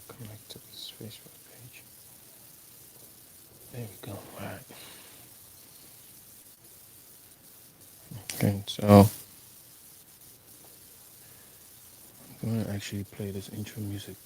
Connect to this Facebook page. There we go. All right. Okay, so I'm gonna actually play this intro music.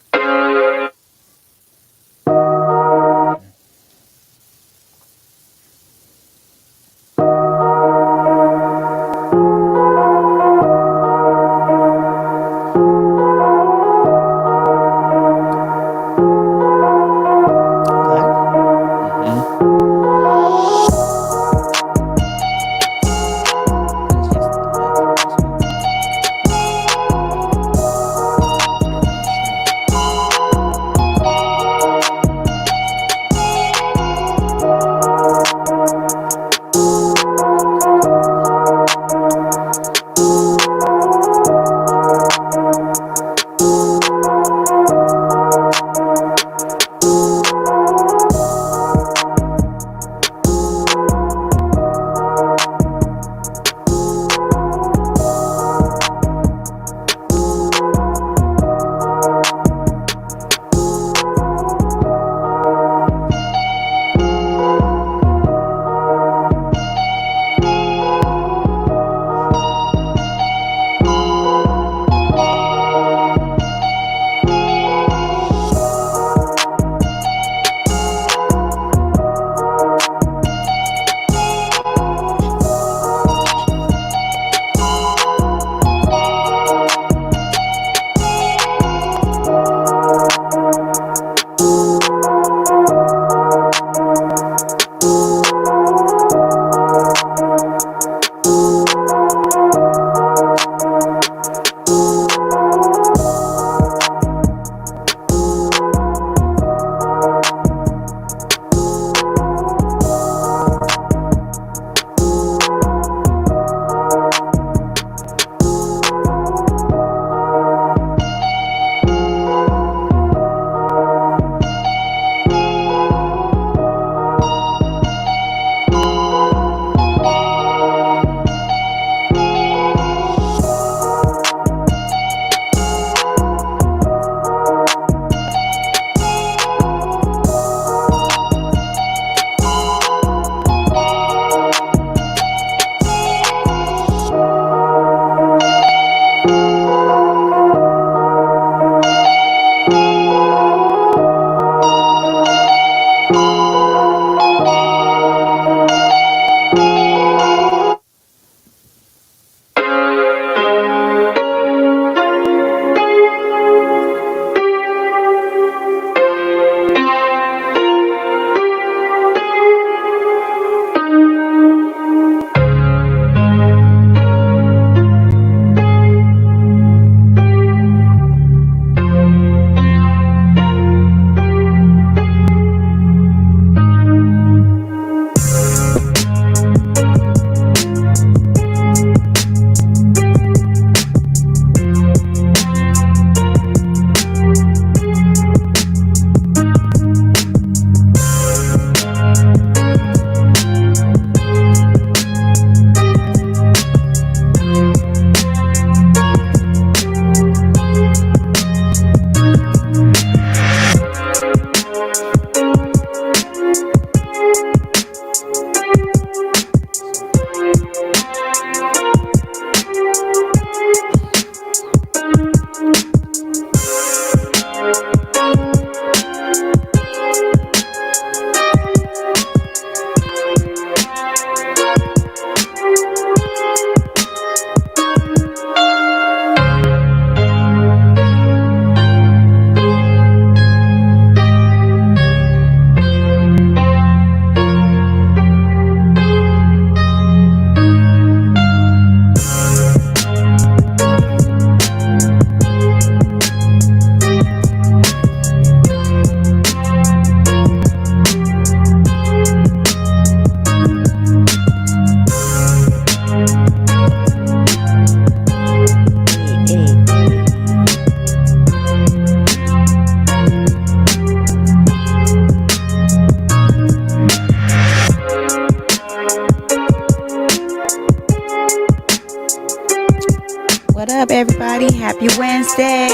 What up, everybody? Happy Wednesday.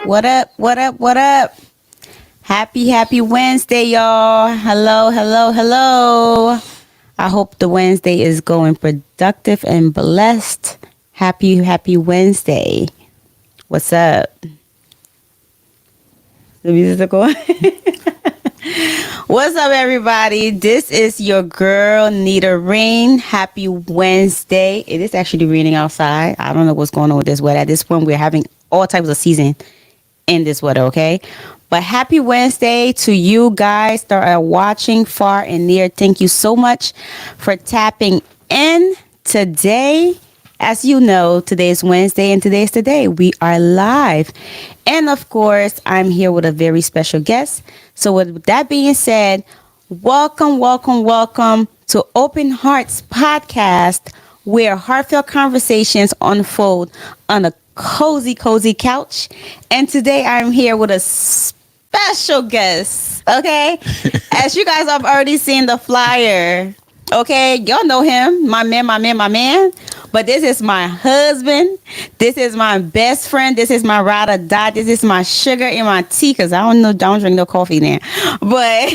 What up? What up? What up? Happy Wednesday, y'all. Hello, hello, hello. I hope the Wednesday is going productive and blessed. Happy Wednesday. What's up? The music going. What's up, everybody? This is your girl, Nita Rain. Happy Wednesday. It is actually raining outside. I don't know what's going on with this weather. At this point, we're having all types of season in this weather, okay? But happy Wednesday to you guys that are watching far and near. Thank you so much for tapping in today. As you know, today is Wednesday and today's the day. We are live. And of course, I'm here with a very special guest. So with that being said, welcome to Open Hearts Podcast, where heartfelt conversations unfold on a cozy couch. And today I'm here with a special guest, okay? As you guys have already seen the flyer, okay? Y'all know him, my man. But this is my husband. This is my best friend. This is my ride or die. This is my sugar in my tea, because I don't drink no coffee now. But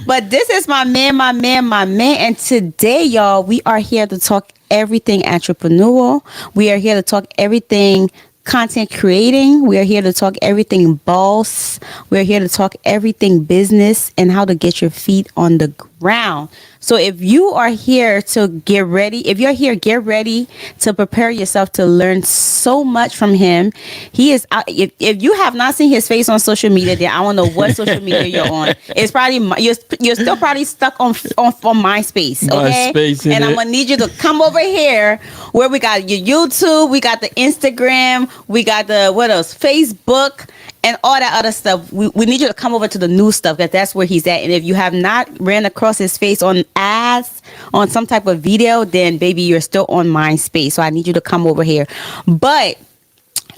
but this is my man. And today, y'all, we are here to talk everything entrepreneurial. We are here to talk everything content creating. We are here to talk everything boss. We're here to talk everything business and how to get your feet on the ground. So if you are here to get ready, get ready to prepare yourself to learn so much from him. He is out. If you have not seen his face on social media, then I don't know what social media you're on. It's probably you're still probably stuck on MySpace, okay? And I'm gonna need you to come over here where we got your YouTube, we got the Instagram, we got the what else? Facebook. And all that other stuff, we need you to come over to the new stuff, because that's where he's at. And if you have not ran across his face on ads, on some type of video, then baby, you're still on MySpace. So I need you to come over here. But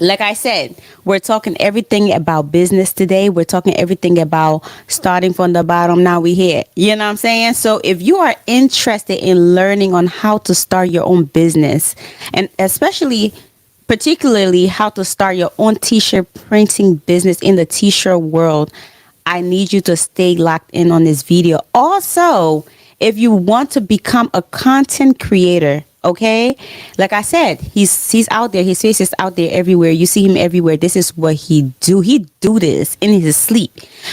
like I said, we're talking everything about business today. We're talking everything about starting from the bottom. Now we here. You know what I'm saying? So if you are interested in learning on how to start your own business, and particularly how to start your own t-shirt printing business in the t-shirt world, I need you to stay locked in on this video. Also, if you want to become a content creator, okay, like I said, he's out there. His face is out there everywhere. You see him everywhere. This is what he do. He do this in his sleep.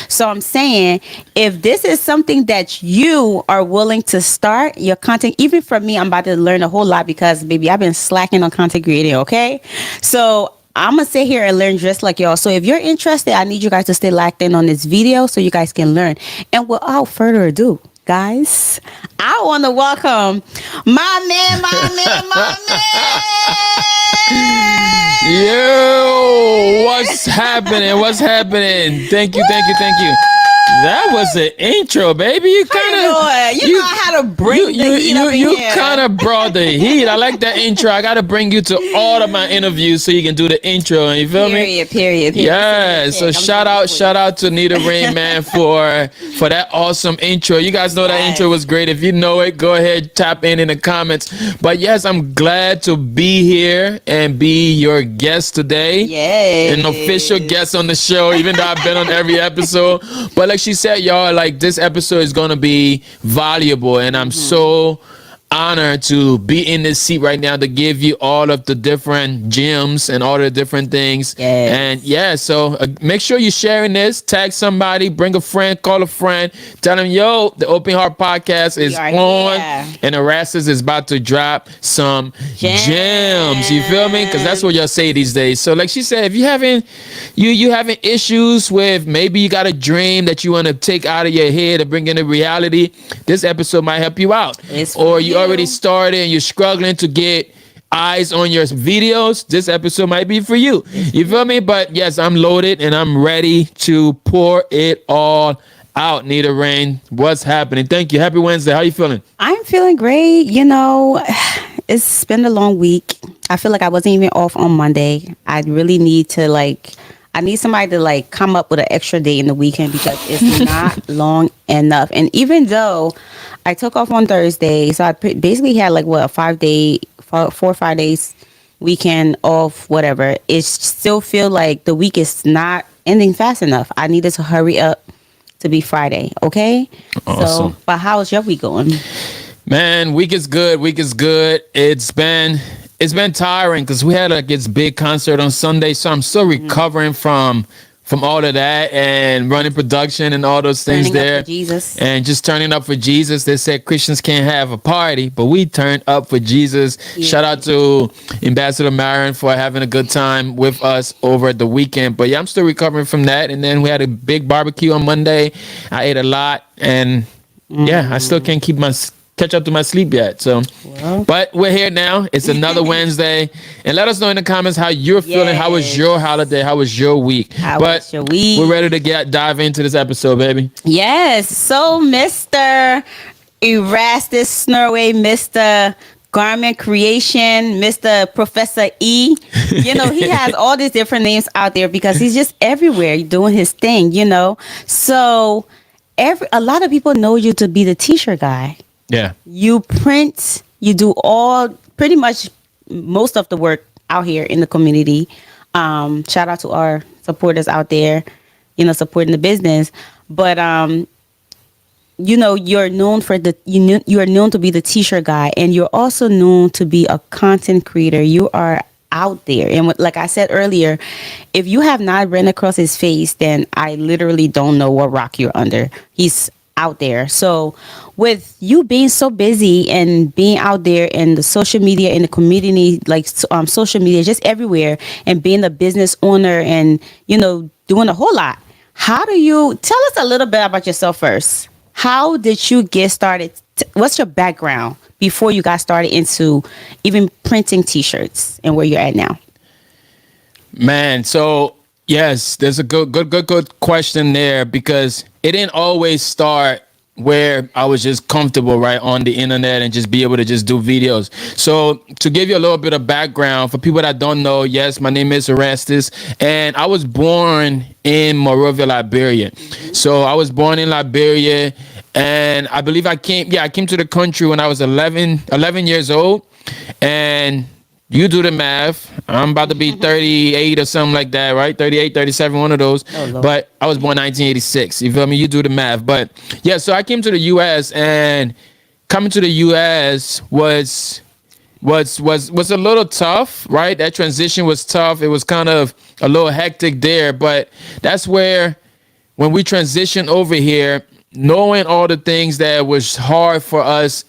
So I'm saying, if this is something that you are willing to start your content, even for me, I'm about to learn a whole lot, because baby, I've been slacking on content creating. Okay, so I'm gonna sit here and learn just like y'all. So if you're interested, I need you guys to stay locked in on this video so you guys can learn. And without further ado, guys, I want to welcome my man. Yo, what's happening? Thank you. That was the intro, baby. You know how to bring the heat up in you here. kind of brought the heat. I like that intro. I got to bring you to all of my interviews so you can do the intro. You feel me? Period. Yeah. So shout out to Nita Rain, man, for that awesome intro. You guys know that intro was great. If you know it, go ahead, tap in the comments. But yes, I'm glad to be here and be your guest today. Yes. An official guest on the show, even though I've been on every episode. But like she said, y'all, like this episode is gonna be valuable, and I'm so honored to be in this seat right now to give you all of the different gems and all the different things. Yes. And yeah, so make sure you're sharing this, tag somebody, bring a friend, call a friend, tell them, yo, the Open Heart Podcast is on here. And Erastus is about to drop some gems. You feel me? Because that's what y'all say these days. So like she said, if you having issues with, maybe you got a dream that you want to take out of your head and bring into reality, this episode might help you out. Or you already started and you're struggling to get eyes on your videos, this episode might be for you. You feel me? But yes, I'm loaded and I'm ready to pour it all out. Nita Rain, what's happening? Thank you. Happy Wednesday. How you feeling? I'm feeling great. You know, it's been a long week. I feel like I wasn't even off on Monday. I really need to I need somebody to come up with an extra day in the weekend, because it's not long enough. And even though I took off on Thursday, so I basically had a 4 or 5 days weekend off, whatever, it still feel like the week is not ending fast enough. I needed to hurry up to be Friday. Okay. Awesome. So, but how's your week going? Man, week is good. Week is good. It's been tiring because we had like this big concert on Sunday, so I'm still recovering from all of that and running production and all those things Turning up there. for Jesus. And just turning up for Jesus. They said Christians can't have a party, but we turned up for Jesus. Yeah. Shout out to Ambassador Marin for having a good time with us over at the weekend. But yeah, I'm still recovering from that. And then we had a big barbecue on Monday. I ate a lot, and yeah, I still can't catch up to my sleep yet. So, but we're here now. It's another Wednesday, and let us know in the comments how you're feeling. How was Yes. your holiday? How was your week? How but was your week? we're ready to dive into this episode, baby. Yes. So, Mr. Erastus Snurway, Mr. Garment Creation, Mr. Professor E. You know, he has all these different names out there because he's just everywhere doing his thing, you know. So, a lot of people know you to be the t-shirt guy. Yeah. You print, you do pretty much most of the work out here in the community. Shout out to our supporters out there, you know, supporting the business. But you know, you're known for you are known to be the t-shirt guy, and you're also known to be a content creator. You are out there, and like I said earlier, if you have not ran across his face, then I literally don't know what rock you're under. He's out there. So with you being so busy and being out there in the social media, in the community, like social media, just everywhere, and being a business owner and, you know, doing a whole lot, how do you tell us a little bit about yourself first? How did you get started? What's your background before you got started into even printing t-shirts and where you're at now? Man, so yes, there's a good question there, because it didn't always start where I was just comfortable right on the internet and just be able to just do videos. So to give you a little bit of background for people that don't know, yes, my name is Erastus, and I was born in Monrovia, Liberia. So I was born in Liberia, and I believe I came to the country when I was 11 years old. And you do the math. I'm about to be 38 or something like that, right? 38, 37, one of those. Oh, Lord. But I was born 1986. You feel me? You do the math. But yeah, so I came to the U.S. and coming to the U.S. was a little tough, right? That transition was tough. It was kind of a little hectic there. But that's where, when we transitioned over here, knowing all the things that was hard for us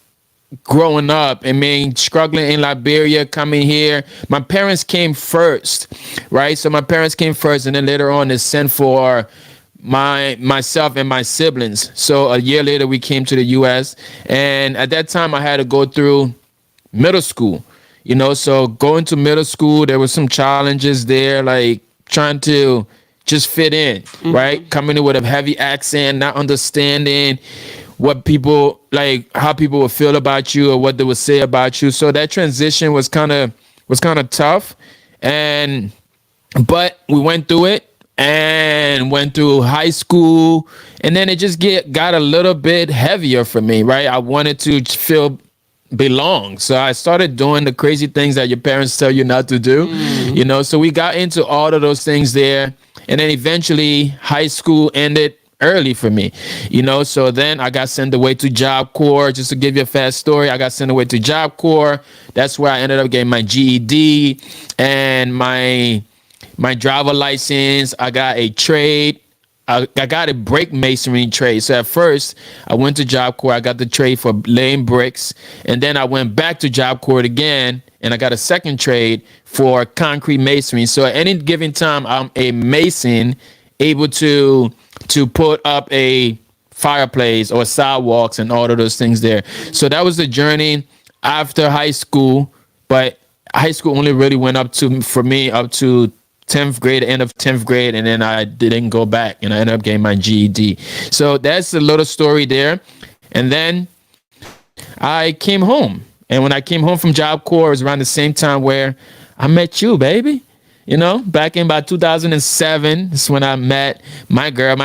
growing up, I mean, struggling in Liberia, coming here. My parents came first, right? So my parents came first, and then later on they sent for myself and my siblings. So a year later we came to the US, and at that time I had to go through middle school, you know. So going to middle school, there was some challenges there, like trying to just fit in, right? Coming in with a heavy accent, not understanding what people, like how people would feel about you or what they would say about you. So that transition was kind of tough, but we went through it and went through high school, and then it just got a little bit heavier for me, right? I wanted to feel belong, so I started doing the crazy things that your parents tell you not to do, you know. So we got into all of those things there, and then eventually high school ended early for me, you know. So then I got sent away to Job Corps. Just to give you a fast story, I got sent away to Job Corps. That's where I ended up getting my GED and my driver license. I got a trade. I got a brick masonry trade. So at first I went to Job Corps. I got the trade for laying bricks, and then I went back to Job Corps again, and I got a second trade for concrete masonry. So at any given time, I'm a mason able to put up a fireplace or sidewalks and all of those things there. So that was the journey after high school. But high school only really went up to 10th grade, end of 10th grade, and then I didn't go back, and I ended up getting my GED. So that's a little story there. And then I came home. And when I came home from Job Corps, it was around the same time where I met you, baby. You know, back in about 2007, that's when I met my girl,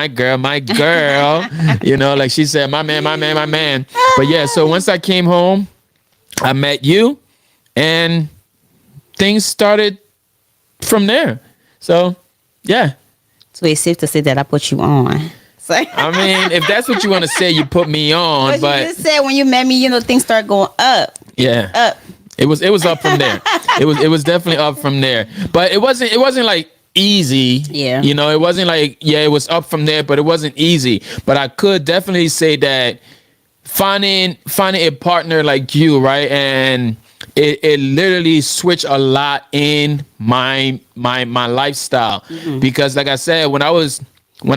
you know, like she said, my man. But yeah, so once I came home, I met you, and things started from there. So, yeah. So it's safe to say that I put you on. So, I mean, if that's what you want to say, you put me on. but you But just said when you met me, things start going up, yeah, up. it was up from there. It was definitely up from there. But it wasn't like easy. Yeah. It wasn't like, yeah, it was up from there, but it wasn't easy. But I could definitely say that finding a partner like you, right? And it literally switched a lot in my lifestyle. Because like I said, when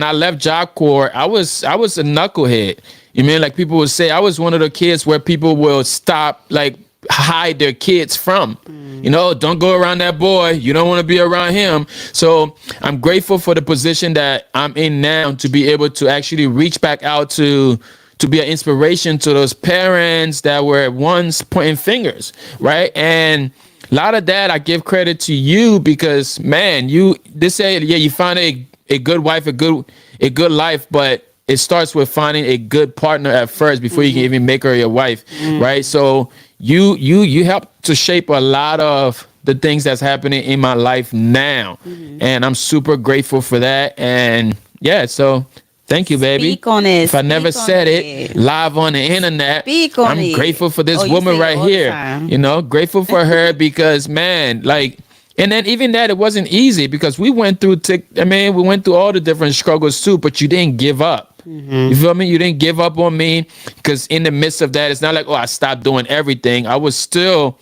I left Job Corps, I was a knucklehead. You mean, like people would say, I was one of the kids where people will stop, like hide their kids from. Don't go around that boy. You don't want to be around him. So I'm grateful for the position that I'm in now to be able to actually reach back out to be an inspiration to those parents that were once pointing fingers, right? And a lot of that I give credit to you because, man, they say, yeah, you find a good wife, a good life, but it starts with finding a good partner at first before you can even make her your wife, right? So you help to shape a lot of the things that's happening in my life now, and I'm super grateful for that. And yeah, so thank you, baby. Speak on it. If I never Speak on said it live on the internet, Speak on I'm it. grateful for this Oh, you woman say it right all the here. time. Grateful for her because, man, like, and then even that, it wasn't easy because we went through all the different struggles too, but you didn't give up. You feel me? You didn't give up on me because in the midst of that, it's not like, oh, I stopped doing everything. I was still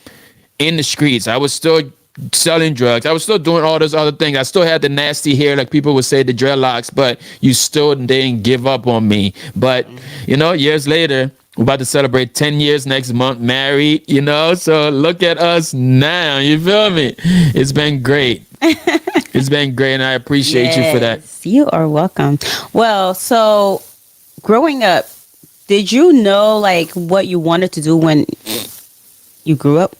in the streets. I was still selling drugs. I was still doing all those other things. I still had the nasty hair, like people would say, the dreadlocks, but you still didn't give up on me. But, years later, we're about to celebrate 10 years next month, married, so look at us now. You feel me? It's been great. It's been great, and I appreciate you for that. Yes, you are welcome. Well, so growing up, did you know like what you wanted to do when you grew up?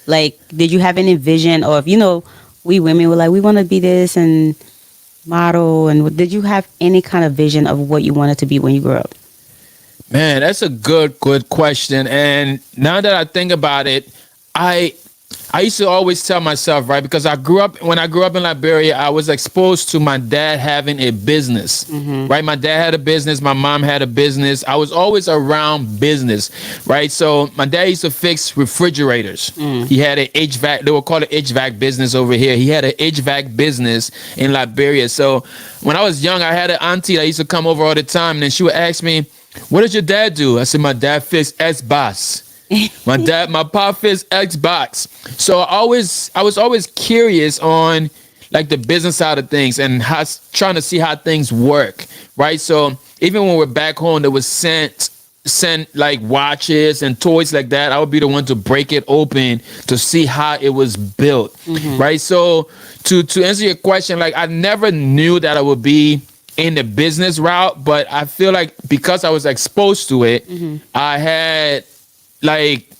Like, did you have any vision of, we women were like, we want to be this and model, and did you have any kind of vision of what you wanted to be when you grew up? Man, that's a good question. And now that I think about it, I used to always tell myself, right, because when I grew up in Liberia, I was exposed to my dad having a business, right? My dad had a business. My mom had a business. I was always around business, right? So my dad used to fix refrigerators. He had an HVAC. They would call it HVAC business over here. He had an HVAC business in Liberia. So when I was young, I had an auntie that used to come over all the time, and then she would ask me, what does your dad do? I said, my dad fixed Xbox. My pop fixed Xbox. So I was always curious on like the business side of things and trying to see how things work, right? So even when we're back home, there was sent like watches and toys like that. I would be the one to break it open to see how it was built, right? So to answer your question, like I never knew that I would be in the business route, but I feel like because I was exposed to it, I had like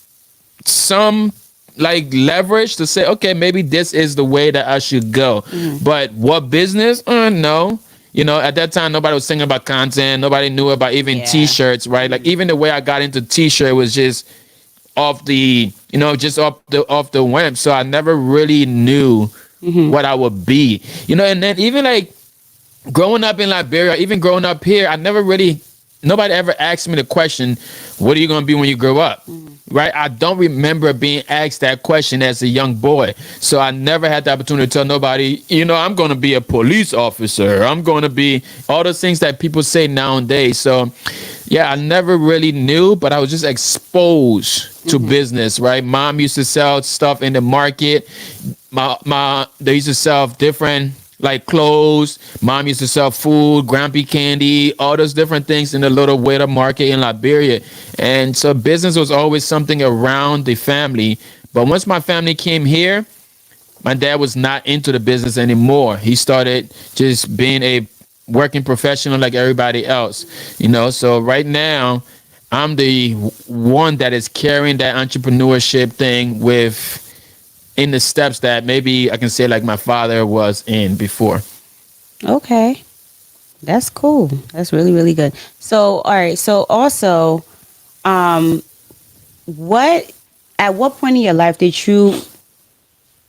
some like leverage to say, okay, maybe this is the way that I should go. But what business? No. At that time, nobody was thinking about content. Nobody knew about even T-shirts, right? Like even the way I got into T-shirt was just off the whim. So I never really knew what I would be. And then even like growing up in Liberia, even growing up here, nobody ever asked me the question, what are you going to be when you grow up? Right? I don't remember being asked that question as a young boy. So I never had the opportunity to tell nobody, I'm going to be a police officer. I'm going to be all those things that people say nowadays. So yeah, I never really knew, but I was just exposed to business, right? Mom used to sell stuff in the market. They used to sell different like clothes. Mom used to sell food, Grumpy candy, all those different things in the little Weta market in Liberia. And so business was always something around the family. But once my family came here, my dad was not into the business anymore. He started just being a working professional like everybody else, So right now, I'm the one that is carrying that entrepreneurship thing in the steps that maybe I can say like my father was in before. Okay. That's cool. That's really, really good. So, all right. So also, at what point in your life did you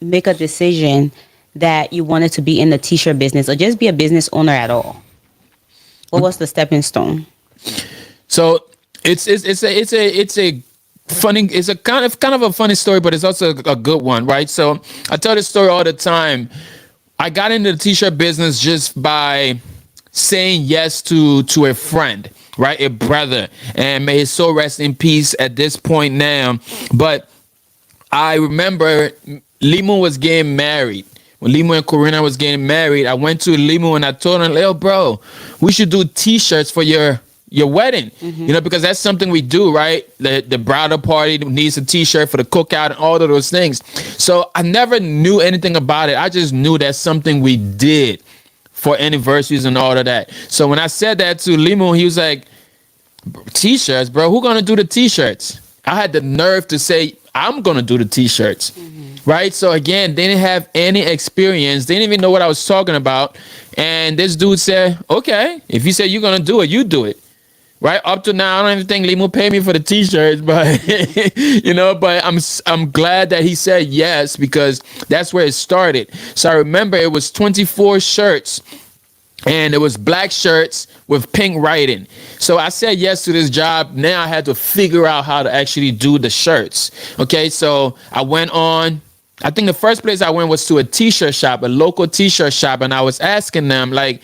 make a decision that you wanted to be in the t-shirt business or just be a business owner at all? What was the stepping stone? So it's a funny, it's a kind of a funny story, but it's also a good one, right? So I tell this story all the time. I got into the t-shirt business just by saying yes to a friend, right? A brother, and may his soul rest in peace at this point now. But I remember Limu was getting married. When Limu and Corina was getting married, I went to Limu and I told him, "Yo, bro, we should do t-shirts for your wedding." You know, because that's something we do, right? The bridal party needs a t-shirt for the cookout and all of those things. So I never knew anything about it. I just knew that's something we did for anniversaries and all of that. So when I said that to Limu, he was like, "T-shirts, bro, who gonna do the t-shirts?" I had the nerve to say, "I'm gonna do the t-shirts." Right? So again, they didn't have any experience. They didn't even know what I was talking about. And this dude said, "Okay, if you say you're gonna do it, you do it." Right? Up to now, I don't even think Limu paid me for the t-shirts, but you know, but I'm glad that he said yes, because that's where it started. So I remember it was 24 shirts, and it was black shirts with pink writing. So I said yes to this job. Now I had to figure out how to actually do the shirts. Okay, so I went on. I think the first place I went was to a t-shirt shop, a local t-shirt shop, and I was asking them like,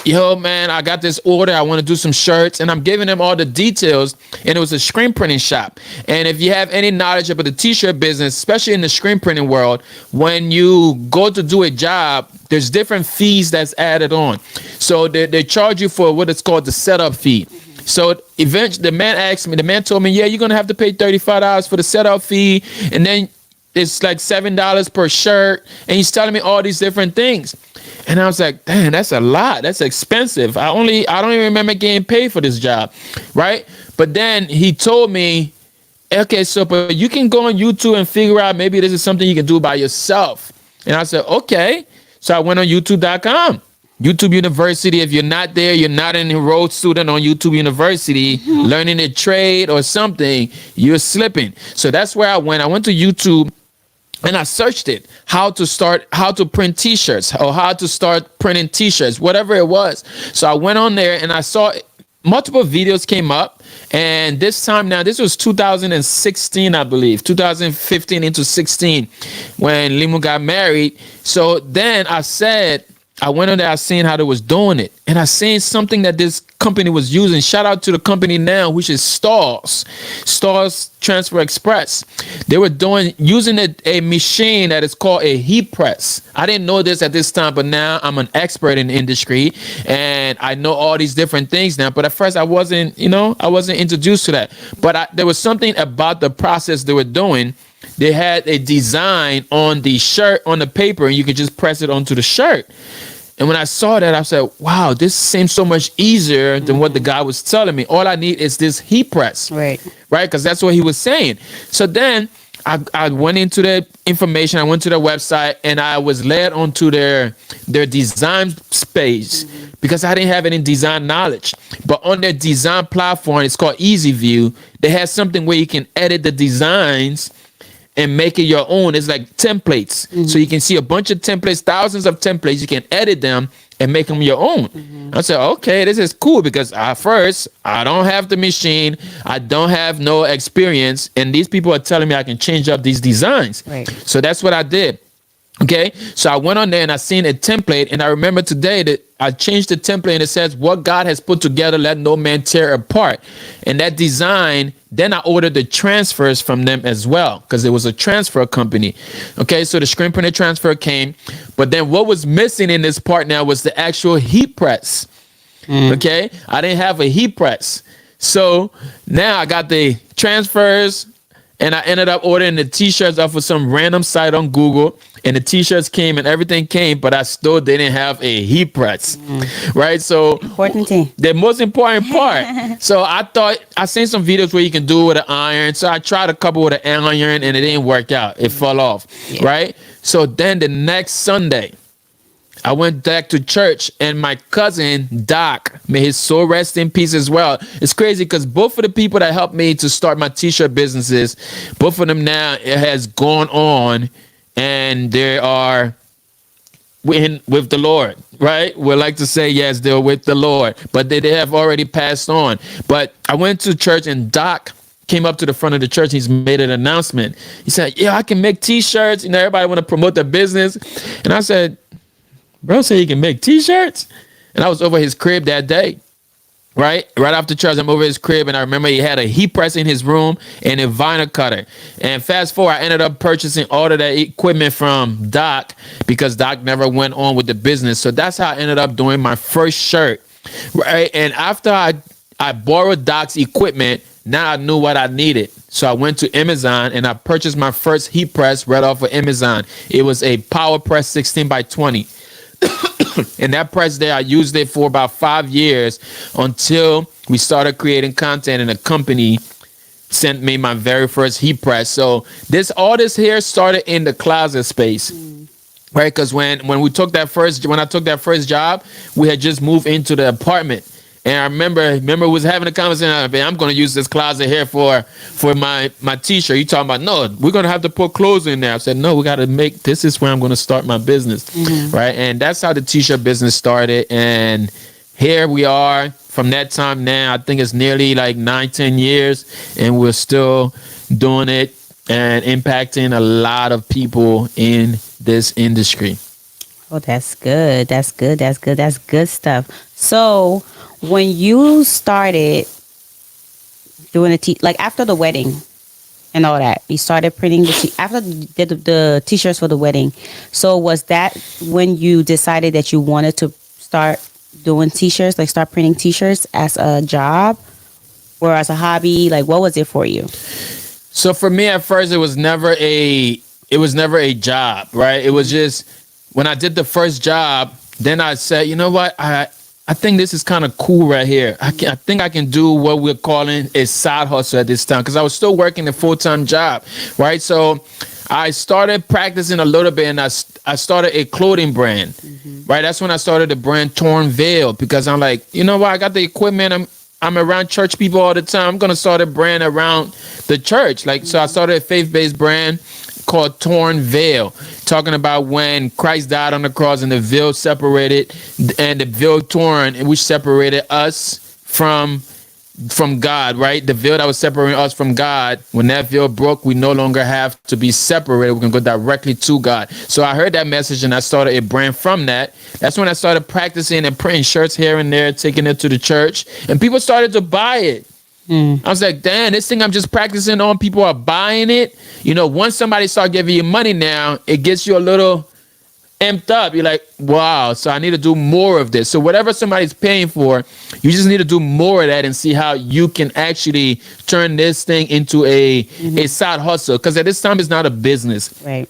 "Yo, man, I got this order. I want to do some shirts," and I'm giving them all the details. And it was a screen printing shop. And if you have any knowledge about the t-shirt business, especially in the screen printing world, when you go to do a job, there's different fees that's added on. So they charge you for what is called the setup fee. So eventually, the man told me, "Yeah, you're gonna have to pay $35 for the setup fee, and then it's like $7 per shirt," and he's telling me all these different things. And I was like, "Damn, that's a lot. That's expensive. I don't even remember getting paid for this job." Right? But then he told me, "Okay, so but you can go on YouTube and figure out maybe this is something you can do by yourself." And I said, "Okay." So I went on youtube.com. YouTube University. If you're not there, you're not an enrolled student on YouTube University, learning a trade or something, you're slipping. So that's where I went. I went to YouTube and I searched it, how to print t-shirts or how to start printing t-shirts, whatever it was. So I went on there and I saw multiple videos came up. And this time now, this was 2016, I believe, 2015 into 16 when Limu got married. So then I went on there, I seen how they was doing it. And I seen something that this company was using. Shout out to the company now, which is Stars Transfer Express. They were using a machine that is called a heat press. I didn't know this at this time, but now I'm an expert in the industry and I know all these different things now. But at first I wasn't introduced to that. But there was something about the process they were doing. They had a design on the shirt, on the paper, and you could just press it onto the shirt. And when I saw that, I said, "Wow, this seems so much easier than what the guy was telling me. All I need is this heat press." Right? Because that's what he was saying. So then I went into the information. I went to their website, and I was led onto their design space because I didn't have any design knowledge. But on their design platform, it's called EasyView. They had something where you can edit the designs and make it your own. It's like templates. So you can see a bunch of templates, thousands of templates. You can edit them and make them your own. I said, "Okay, this is cool," because at first I don't have the machine. I don't have no experience. And these people are telling me I can change up these designs. Right. So that's what I did. Okay, so I went on there and I seen a template, and I remember today that I changed the template and it says, "What God has put together, let no man tear apart." And that design, then I ordered the transfers from them as well, because it was a transfer company. Okay, so the screen printer transfer came, but then what was missing in this part now was the actual heat press. Okay, I didn't have a heat press. So now I got the transfers, and I ended up ordering the t-shirts off of some random site on Google, and the t-shirts came and everything came, but I still didn't have a heat press. Right? So Important thing. the most important part. So I seen some videos where you can do it with an iron. So I tried a couple with an iron and it didn't work out. It fell off. Yeah. Right? So then the next Sunday, I went back to church, and my cousin Doc, may his soul rest in peace as well. It's crazy because both of the people that helped me to start my t-shirt businesses, both of them now, it has gone on and they are with the Lord, right? We like to say, yes, they're with the Lord, but they have already passed on. But I went to church and Doc came up to the front of the church. He's made an announcement. He said, yeah, I can make t-shirts. Everybody want to promote their business. And I said, bro said he can make t-shirts. And I was over his crib that day. Right after church, I'm over his crib, and I remember he had a heat press in his room and a vinyl cutter. And fast forward, I ended up purchasing all of that equipment from Doc because Doc never went on with the business. So that's how I ended up doing my first shirt. Right, and after I borrowed Doc's equipment, now I knew what I needed. So I went to Amazon and I purchased my first heat press right off of Amazon. It was a PowerPress 16 by 20. And that press there, I used it for about 5 years until we started creating content and the company sent me my very first heat press. So all this here started in the closet space. Right, because when I took that first job, we had just moved into the apartment, and I remember was having a conversation. I'm going to use this closet here for my t-shirt. You talking about, no, we're going to have to put clothes in there. I said, no, we got to this is where I'm going to start my business, right? And that's how the t-shirt business started, and here we are from that time now. I think it's nearly like 9-10 years, and we're still doing it and impacting a lot of people in this industry. Oh, that's good. That's good. That's good. That's good stuff. So when you started doing like after the wedding and all that, you started printing after the t-shirts for the wedding. So was that when you decided that you wanted to start doing t-shirts, like start printing t-shirts as a job or as a hobby? Like, what was it for you? So for me at first, it was never a job, right? It was just when I did the first job, then I said, you know what? I think this is kind of cool right here. I think I can do what we're calling a side hustle at this time because I was still working a full-time job, right? So I started practicing a little bit, and I started a clothing brand, right? That's when I started the brand Torn Veil because I'm like, you know what? I got the equipment. I'm around church people all the time. I'm going to start a brand around the church. So I started a faith-based brand called Torn Veil, talking about when Christ died on the cross and the veil separated, and the veil torn, which separated us from God, right? The veil that was separating us from God, when that veil broke, we no longer have to be separated. We can go directly to God. So I heard that message and I started a brand from that. That's when I started practicing and printing shirts here and there, taking it to the church, and people started to buy it. I was like, damn, this thing I'm just practicing on, people are buying it. Once somebody start giving you money now, it gets you a little amped up. You're like, wow, so I need to do more of this. So whatever somebody's paying for, you just need to do more of that and see how you can actually turn this thing into a side hustle. Because at this time, it's not a business. Right.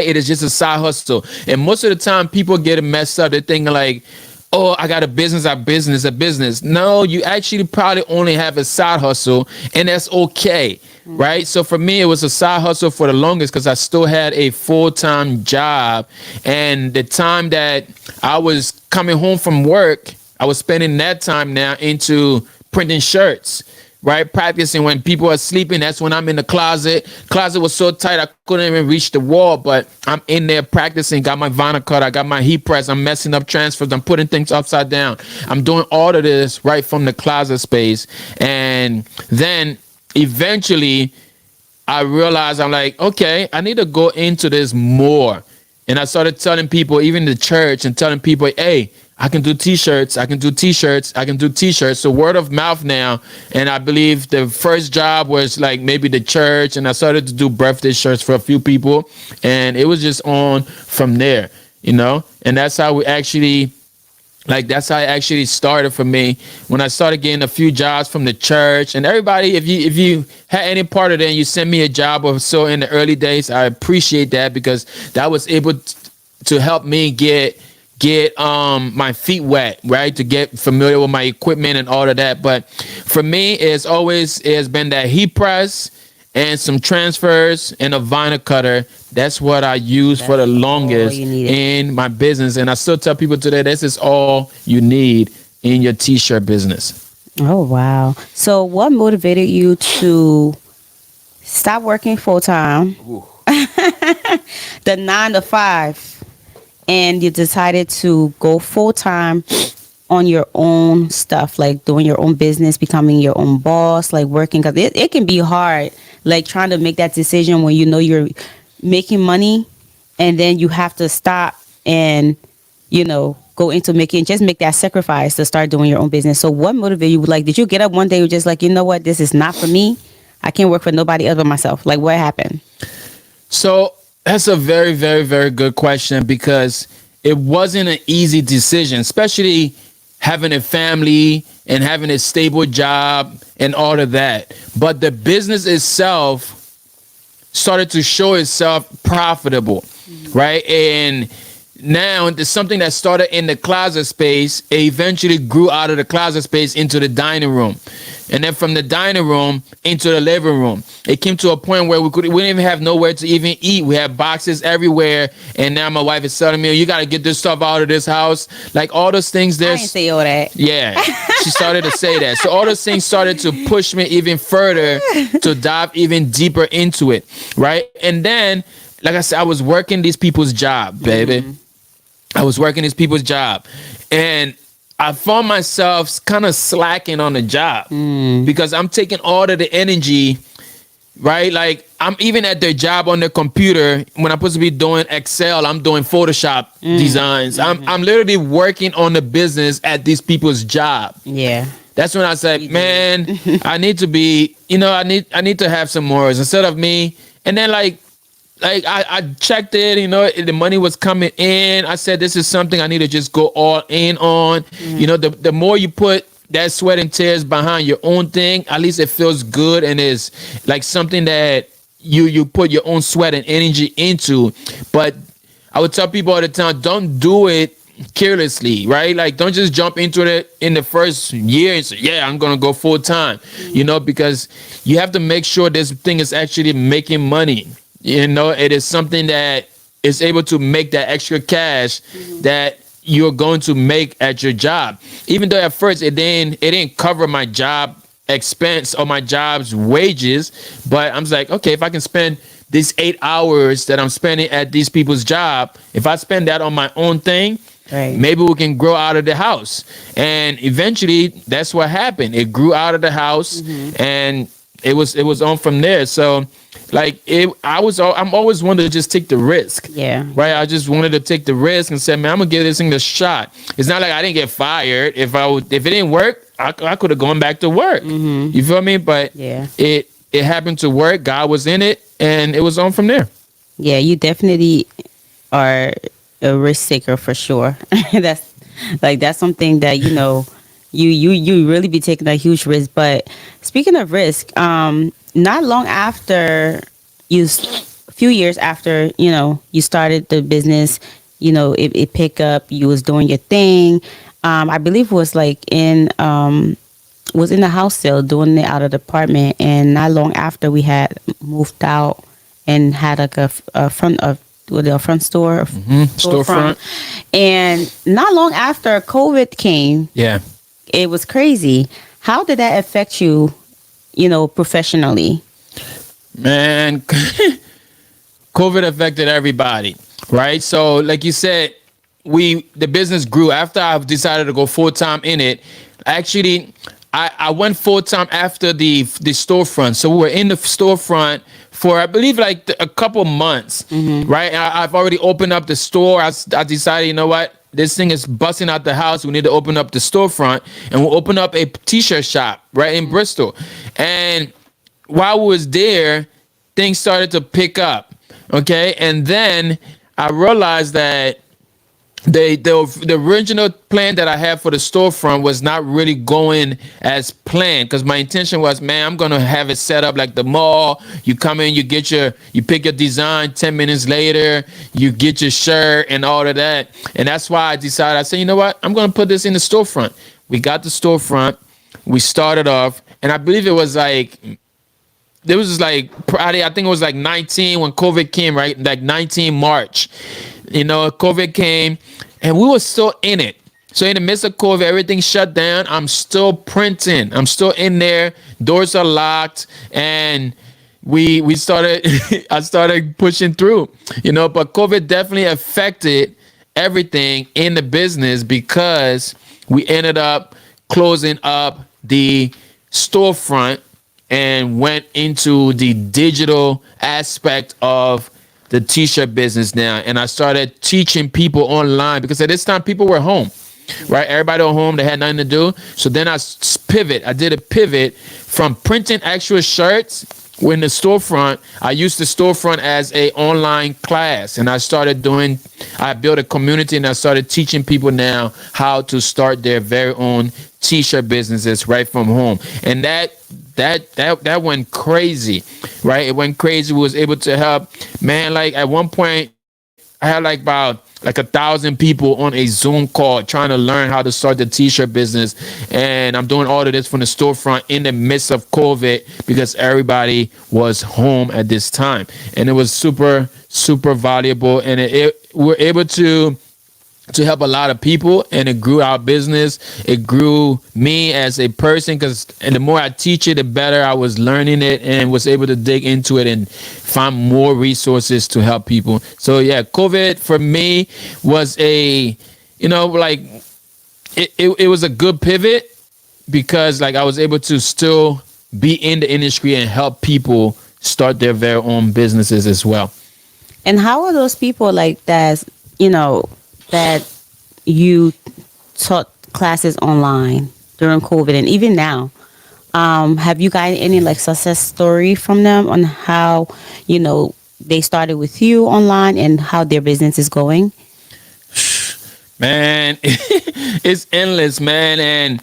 It is just a side hustle. And most of the time, people get it messed up. They're thinking like, oh, I got a business. No, you actually probably only have a side hustle, and that's okay. Right. So for me, it was a side hustle for the longest because I still had a full-time job. And the time that I was coming home from work, I was spending that time now into printing shirts. Right, practicing when people are sleeping. That's when I'm in the closet. Closet was so tight I couldn't even reach the wall, but I'm in there practicing. Got my vinyl cutter, I got my heat press. I'm messing up transfers. I'm putting things upside down. I'm doing all of this right from the closet space. And then eventually I realized, I'm like, okay, I need to go into this more. And I started telling people, even the church, and telling people, hey, I can do t-shirts. So word of mouth now. And I believe the first job was like maybe the church. And I started to do birthday shirts for a few people. And it was just on from there, And that's how it actually started for me when I started getting a few jobs from the church. And everybody, if you had any part of it and you sent me a job or so in the early days, I appreciate that because that was able to help me get my feet wet, right? To get familiar with my equipment and all of that. But for me, it's been that heat press and some transfers and a vinyl cutter. That's what I use for the longest in my business. And I still tell people today, this is all you need in your t-shirt business. Oh, wow. So what motivated you to stop working full time the 9 to 5, and you decided to go full time on your own stuff, like doing your own business, becoming your own boss, like working, because it can be hard, like trying to make that decision when you know you're making money, and then you have to stop and go into make that sacrifice to start doing your own business. So what motivated you? Like, did you get up one day, you're just like, you know what, this is not for me, I can't work for nobody else but myself? Like, what happened? So that's a very, very, very good question, because it wasn't an easy decision, especially having a family and having a stable job and all of that. But the business itself started to show itself profitable, right? And now there's something that started in the closet space. It eventually grew out of the closet space into the dining room, and then from the dining room into the living room. It came to a point where we didn't even have nowhere to even eat. We had boxes everywhere, and now my wife is telling me, "You got to get this stuff out of this house." Like all those things. I didn't say all that. Yeah, she started to say that. So all those things started to push me even further to dive even deeper into it, right? And then, like I said, I was working these people's job, baby. I was working these people's job, and I found myself kind of slacking on the job because I'm taking all of the energy, right? Like I'm even at their job on their computer when I'm supposed to be doing Excel, I'm doing Photoshop designs. I'm literally working on the business at these people's job. Yeah. That's when I said, man, I need to be, I need to have some more instead of me. And then like I checked it, the money was coming in. I said, this is something I need to just go all in on. The more you put that sweat and tears behind your own thing, at least it feels good and is like something that you put your own sweat and energy into. But I would tell people all the time, don't do it carelessly, right? Like, don't just jump into it in the first year and say, yeah, I'm gonna go full time, because you have to make sure this thing is actually making money. It is something that is able to make that extra cash that you're going to make at your job. Even though at first it didn't cover my job expense or my job's wages, but I'm just like, okay, if I can spend these 8 hours that I'm spending at these people's job, if I spend that on my own thing, right, maybe we can grow out of the house. And eventually that's what happened. It grew out of the house, and it was on from there. So like I'm always wanted to just take the risk. Yeah. Right. I just wanted to take the risk and say, man, I'm gonna give this thing a shot. It's not like I didn't get fired. If it didn't work, I could have gone back to work. You feel me? But yeah, it happened to work. God was in it, and it was on from there. Yeah, you definitely are a risk taker for sure. that's something that you really be taking a huge risk. But speaking of risk, not long after a few years after you started the business, it picked up. You was doing your thing. I believe it was like was in the house sale, doing it out of the apartment, and not long after we had moved out and had like a front of with a front store, storefront. And not long after COVID came, yeah, it was crazy. How did that affect you, professionally? Man, COVID affected everybody, right? So like you said, the business grew after I decided to go full time in it. Actually, I went full time after the storefront. So we were in the storefront for, I believe, like a couple months, right? I've already opened up the store. I decided, you know what? This thing is busting out the house. We need to open up the storefront, and we'll open up a t-shirt shop right in Bristol. And while we was there, things started to pick up. Okay. And then I realized that the original plan that I had for the storefront was not really going as planned, because my intention was, man, I'm gonna have it set up like the mall. You come in, you pick your design, 10 minutes later you get your shirt and all of that. And that's why I said, you know what, I'm gonna put this in the storefront. We got the storefront, we started off, and I believe it was like Friday, I think it was like 19 when COVID came, right? Like 19 March. COVID came, and we were still in it. So in the midst of COVID, everything shut down. I'm still printing. I'm still in there. Doors are locked, and we started I started pushing through, but COVID definitely affected everything in the business because we ended up closing up the storefront and went into the digital aspect of the t-shirt business now. And I started teaching people online because at this time people were home, right? Everybody at home, they had nothing to do. So then I did a pivot from printing actual shirts in the storefront. I used the storefront as a online class, and I built a community, and I started teaching people now how to start their very own t-shirt businesses right from home. And that went crazy, right? It went crazy. We was able to help, man. Like at one point, I had about 1,000 people on a Zoom call trying to learn how to start the t-shirt business. And I'm doing all of this from the storefront in the midst of COVID because everybody was home at this time. And it was super, super valuable. And we're able to help a lot of people, and it grew our business. It grew me as a person and the more I teach it, the better I was learning it and was able to dig into it and find more resources to help people. So yeah, COVID for me was it was a good pivot because I was able to still be in the industry and help people start their very own businesses as well. And how are those people that you taught classes online during COVID and even now? Have you gotten any success story from them on how, they started with you online and how their business is going? Man, it's endless, man. And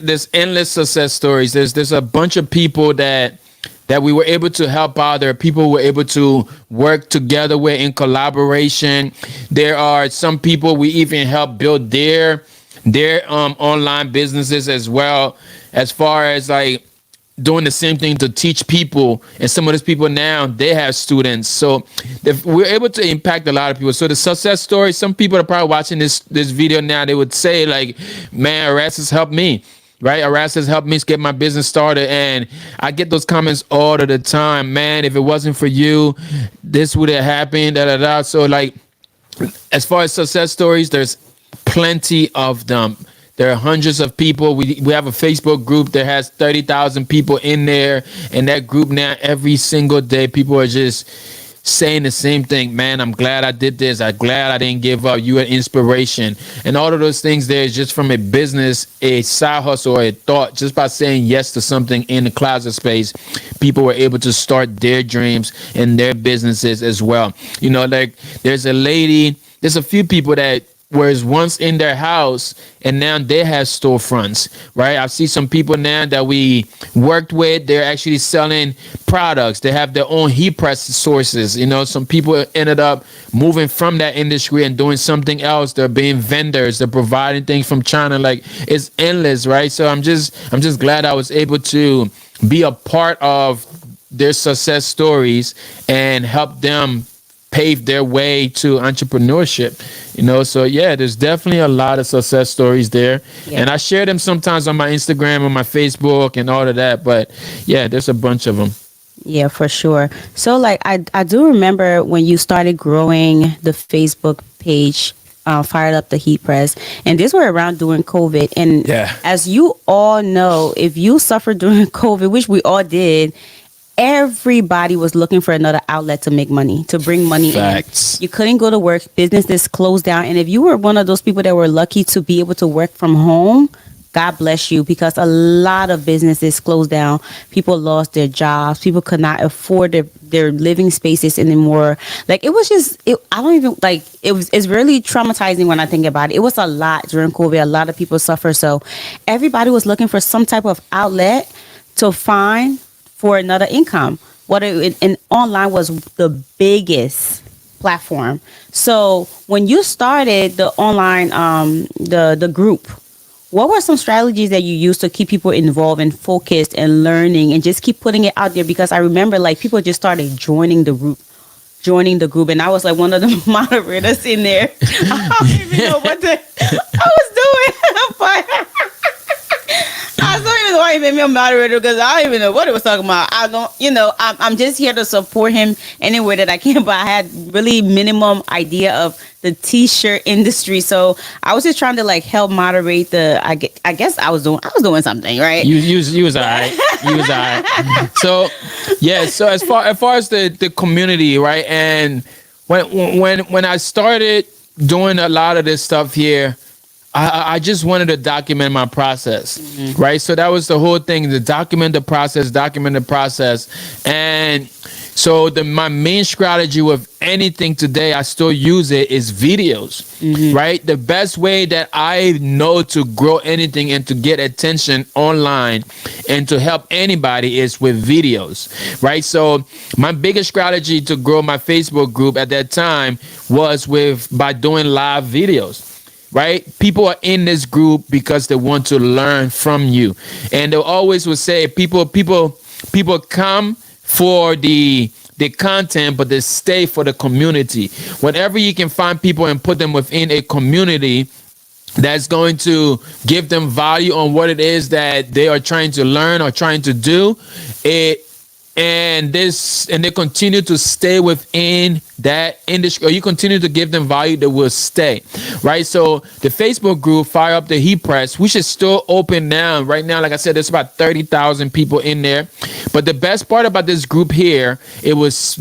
there's endless success stories. There's a bunch of people that we were able to help out. There are people who were able to work together with in collaboration. There are some people we even helped build their online businesses as well, as far as doing the same thing to teach people. And some of those people now, they have students. So we're able to impact a lot of people. So the success story, some people are probably watching this video now, they would say man, Erastus helped me. Right, Erastus helped me get my business started, and I get those comments all of the time. Man, if it wasn't for you, this would have happened. Da da da. So, as far as success stories, there's plenty of them. There are hundreds of people. We have a Facebook group that has 30,000 people in there, and that group now, every single day, people are just saying the same thing. Man, I'm glad I did this. I'm glad I didn't give up. You are inspiration. And all of those things there is just from a business, a side hustle, or a thought. Just by saying yes to something in the closet space, people were able to start their dreams and their businesses as well. There's a few people that was once in their house and now they have storefronts, right? I see some people now that we worked with, they're actually selling products. They have their own heat press sources. Some people ended up moving from that industry and doing something else. They're being vendors. They're providing things from China. It's endless, right? So I'm just glad I was able to be a part of their success stories and help them pave their way to entrepreneurship. So yeah, there's definitely a lot of success stories there. Yeah. And I share them sometimes on my Instagram, on my Facebook and all of that, but yeah, there's a bunch of them. Yeah, for sure. So I do remember when you started growing the Facebook page, Fired Up the Heat Press, and these were around during COVID. And as you all know, if you suffered during COVID, which we all did, everybody was looking for another outlet to make money, to bring money in. You couldn't go to work, businesses closed down. And if you were one of those people that were lucky to be able to work from home, God bless you, because a lot of businesses closed down. People lost their jobs. People could not afford their living spaces anymore. It was just, it's really traumatizing when I think about it. It was a lot during COVID. A lot of people suffer. So everybody was looking for some type of outlet to find for another income. And online was the biggest platform. So when you started the online, the group, what were some strategies that you used to keep people involved and focused and learning and just keep putting it out there? Because I remember people just started joining the group, and I was one of the moderators in there. I don't even know what I was doing, but I don't even know what I made me a moderator because I don't even know what it was talking about. I don't, I'm just here to support him any way that I can. But I had really minimum idea of the t-shirt industry, so I was just trying to like help moderate the. I guess I was doing something right. You was alright. You was alright. So yeah. So as far as the community, right, and when I started doing a lot of this stuff here, I just wanted to document my process, right? So that was the whole thing, to document the process. And so my main strategy with anything today, I still use it, is videos, right? The best way that I know to grow anything and to get attention online and to help anybody is with videos, right? So my biggest strategy to grow my Facebook group at that time was by doing live videos. Right? People are in this group because they want to learn from you. And they always would say people come for the content, but they stay for the community. Whenever you can find people and put them within a community that's going to give them value on what it is that they are trying to learn or trying to do, and they continue to stay within that industry, or you continue to give them value, they will stay, right? So the Facebook group, Fire Up the Heat Press, which is still open now. Right now, like I said, there's about 30,000 people in there. But the best part about this group here, it was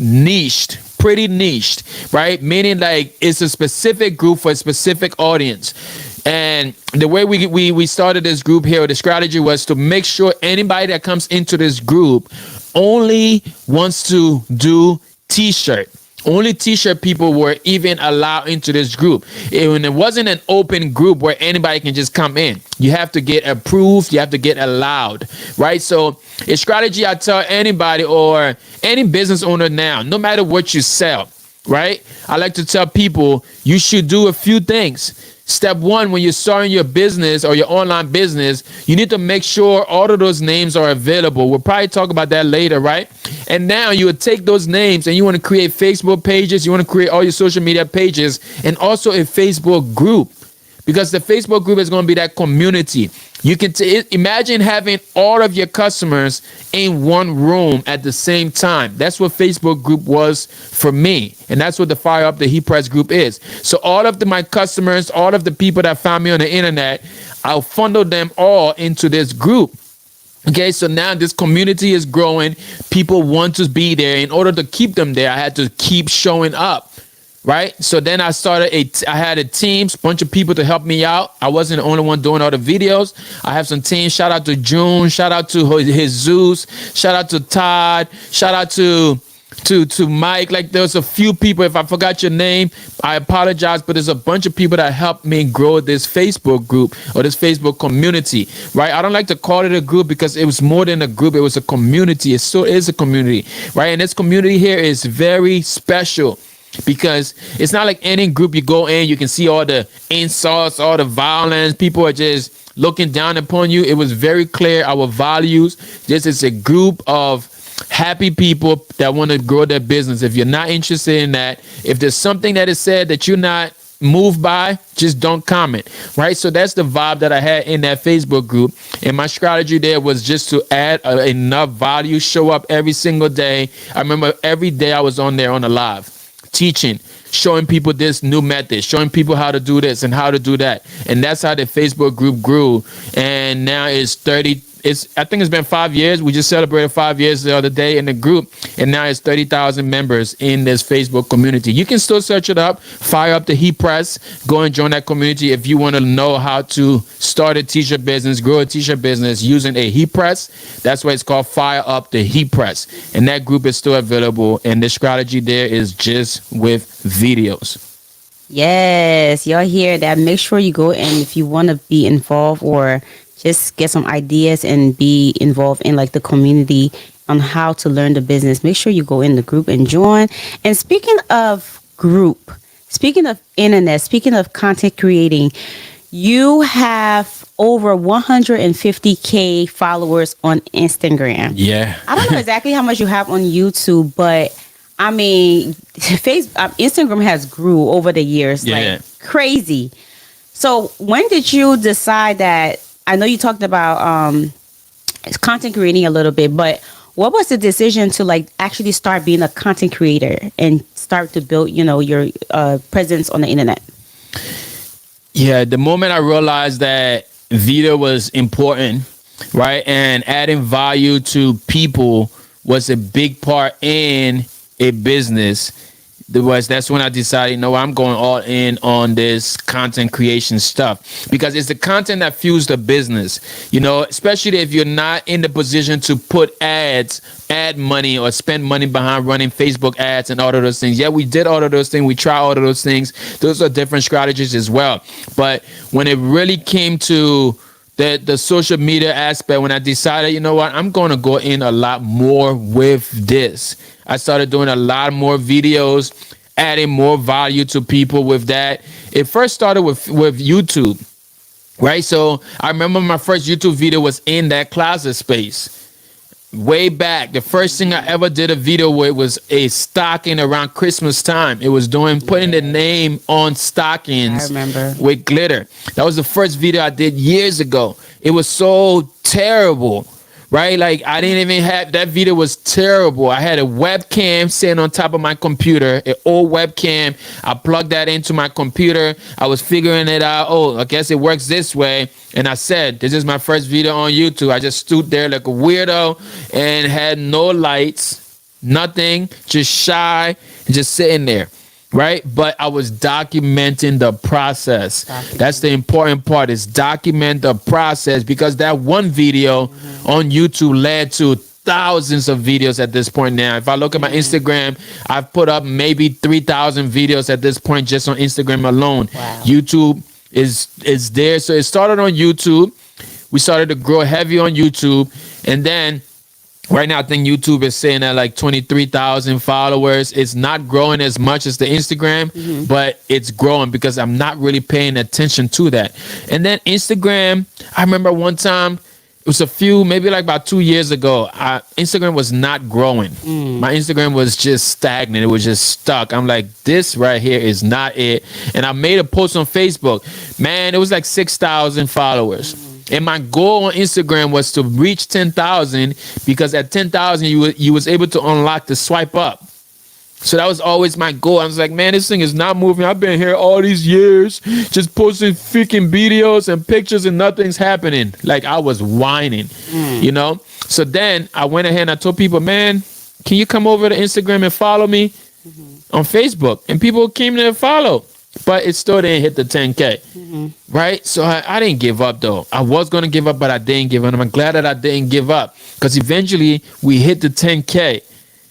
pretty niched, right? Meaning like it's a specific group for a specific audience. And the way we started this group here, the strategy was to make sure anybody that comes into this group only wants to do t-shirt. Only t-shirt people were even allowed into this group. And it wasn't an open group where anybody can just come in. You have to get approved. You have to get allowed, right? So a strategy I tell anybody or any business owner now, no matter what you sell, right? I like to tell people you should do a few things. Step one, when you're starting your business or your online business, you need to make sure all of those names are available. We'll probably talk about that later, right? And now you would take those names and you want to create Facebook pages. You want to create all your social media pages and also a Facebook group, because the Facebook group is going to be that community. You can imagine having all of your customers in one room at the same time. That's what Facebook group was for me. And that's what the Fire Up the Heat Press group is. So all of my customers, all of the people that found me on the internet, I'll funnel them all into this group. Okay, so now this community is growing. People want to be there. In order to keep them there, I had to keep showing up. Right. So then I had a team, bunch of people to help me out. I wasn't the only one doing all the videos. I have some teams. Shout out to June. Shout out to Jesus. Shout out to Todd. Shout out to Mike. Like, there's a few people. If I forgot your name, I apologize. But there's a bunch of people that helped me grow this Facebook group or this Facebook community. Right. I don't like to call it a group because it was more than a group. It was a community. It still is a community. Right. And this community here is very special, because it's not like any group you go in, you can see all the insults, all the violence. People are just looking down upon you. It was very clear our values. This is a group of happy people that want to grow their business. If you're not interested in that, if there's something that is said that you're not moved by, just don't comment, right? So that's the vibe that I had in that Facebook group. And my strategy there was just to add enough value, show up every single day. I remember every day I was on there on a live, teaching, showing people this new method, showing people how to do this and how to do that. And that's how the Facebook group grew. And now I think it's been 5 years. We just celebrated 5 years the other day in the group. And now it's 30,000 members in this Facebook community. You can still search it up, Fire Up the Heat Press. Go and join that community if you want to know how to start a t-shirt business, grow a t-shirt business using a heat press. That's why it's called Fire Up the Heat Press. And that group is still available. And the strategy there is just with videos. Yes, y'all hear that. Make sure you go, and if you want to be involved or just get some ideas and be involved in like the community on how to learn the business, make sure you go in the group and join. And speaking of group, speaking of internet, speaking of content creating, you have over 150K followers on Instagram. Yeah. I don't know exactly how much you have on YouTube, but I mean, Instagram has grew over the years, like crazy. So when did you decide that? I know you talked about content creating a little bit, but what was the decision to like actually start being a content creator and start to build, your presence on the internet? Yeah, the moment I realized that video was important, right, and adding value to people was a big part in a business. That's when I decided, I'm going all in on this content creation stuff, because it's the content that fuels the business, especially if you're not in the position to put add money or spend money behind running Facebook ads and all of those things. Yeah, we did all of those things. We try all of those things. Those are different strategies as well. But when it really came to the social media aspect, when I decided, I'm going to go in a lot more with this. I started doing a lot more videos, adding more value to people with that. It first started with YouTube, right? So I remember my first YouTube video was in that closet space. Way back, the first thing I ever did a video with was a stocking around Christmas time. It was putting the name on stockings. I remember. With glitter. That was the first video I did years ago. It was so terrible, right? Like, I didn't even have, that video was terrible. I had a webcam sitting on top of my computer, an old webcam. I plugged that into my computer. I was figuring it out. Oh, I guess it works this way. And I said, this is my first video on YouTube. I just stood there like a weirdo and had no lights, nothing, just shy, just sitting there. Right? But I was documenting the process. That's the important part, is document the process, because that one video on YouTube led to thousands of videos at this point now. If I look at my Instagram, I've put up maybe 3,000 videos at this point just on Instagram alone. Wow. YouTube is there. So it started on YouTube. We started to grow heavy on YouTube. And then right now, I think YouTube is saying that like 23,000 followers. It's not growing as much as the Instagram, but it's growing because I'm not really paying attention to that. And then Instagram, I remember one time, it was maybe like about 2 years ago, Instagram was not growing. My Instagram was just stagnant. It was just stuck. I'm like, this right here is not it. And I made a post on Facebook. Man, it was like 6,000 followers. And my goal on Instagram was to reach 10,000, because at 10,000, you was able to unlock the swipe up. So that was always my goal. I was like, man, this thing is not moving. I've been here all these years, just posting freaking videos and pictures, and nothing's happening. Like, I was whining, So then I went ahead and I told people, man, can you come over to Instagram and follow me on Facebook? And people came there to follow. But it still didn't hit the 10K, right? So I didn't give up, though. I was going to give up, but I didn't give up. And I'm glad that I didn't give up, because eventually we hit the 10K.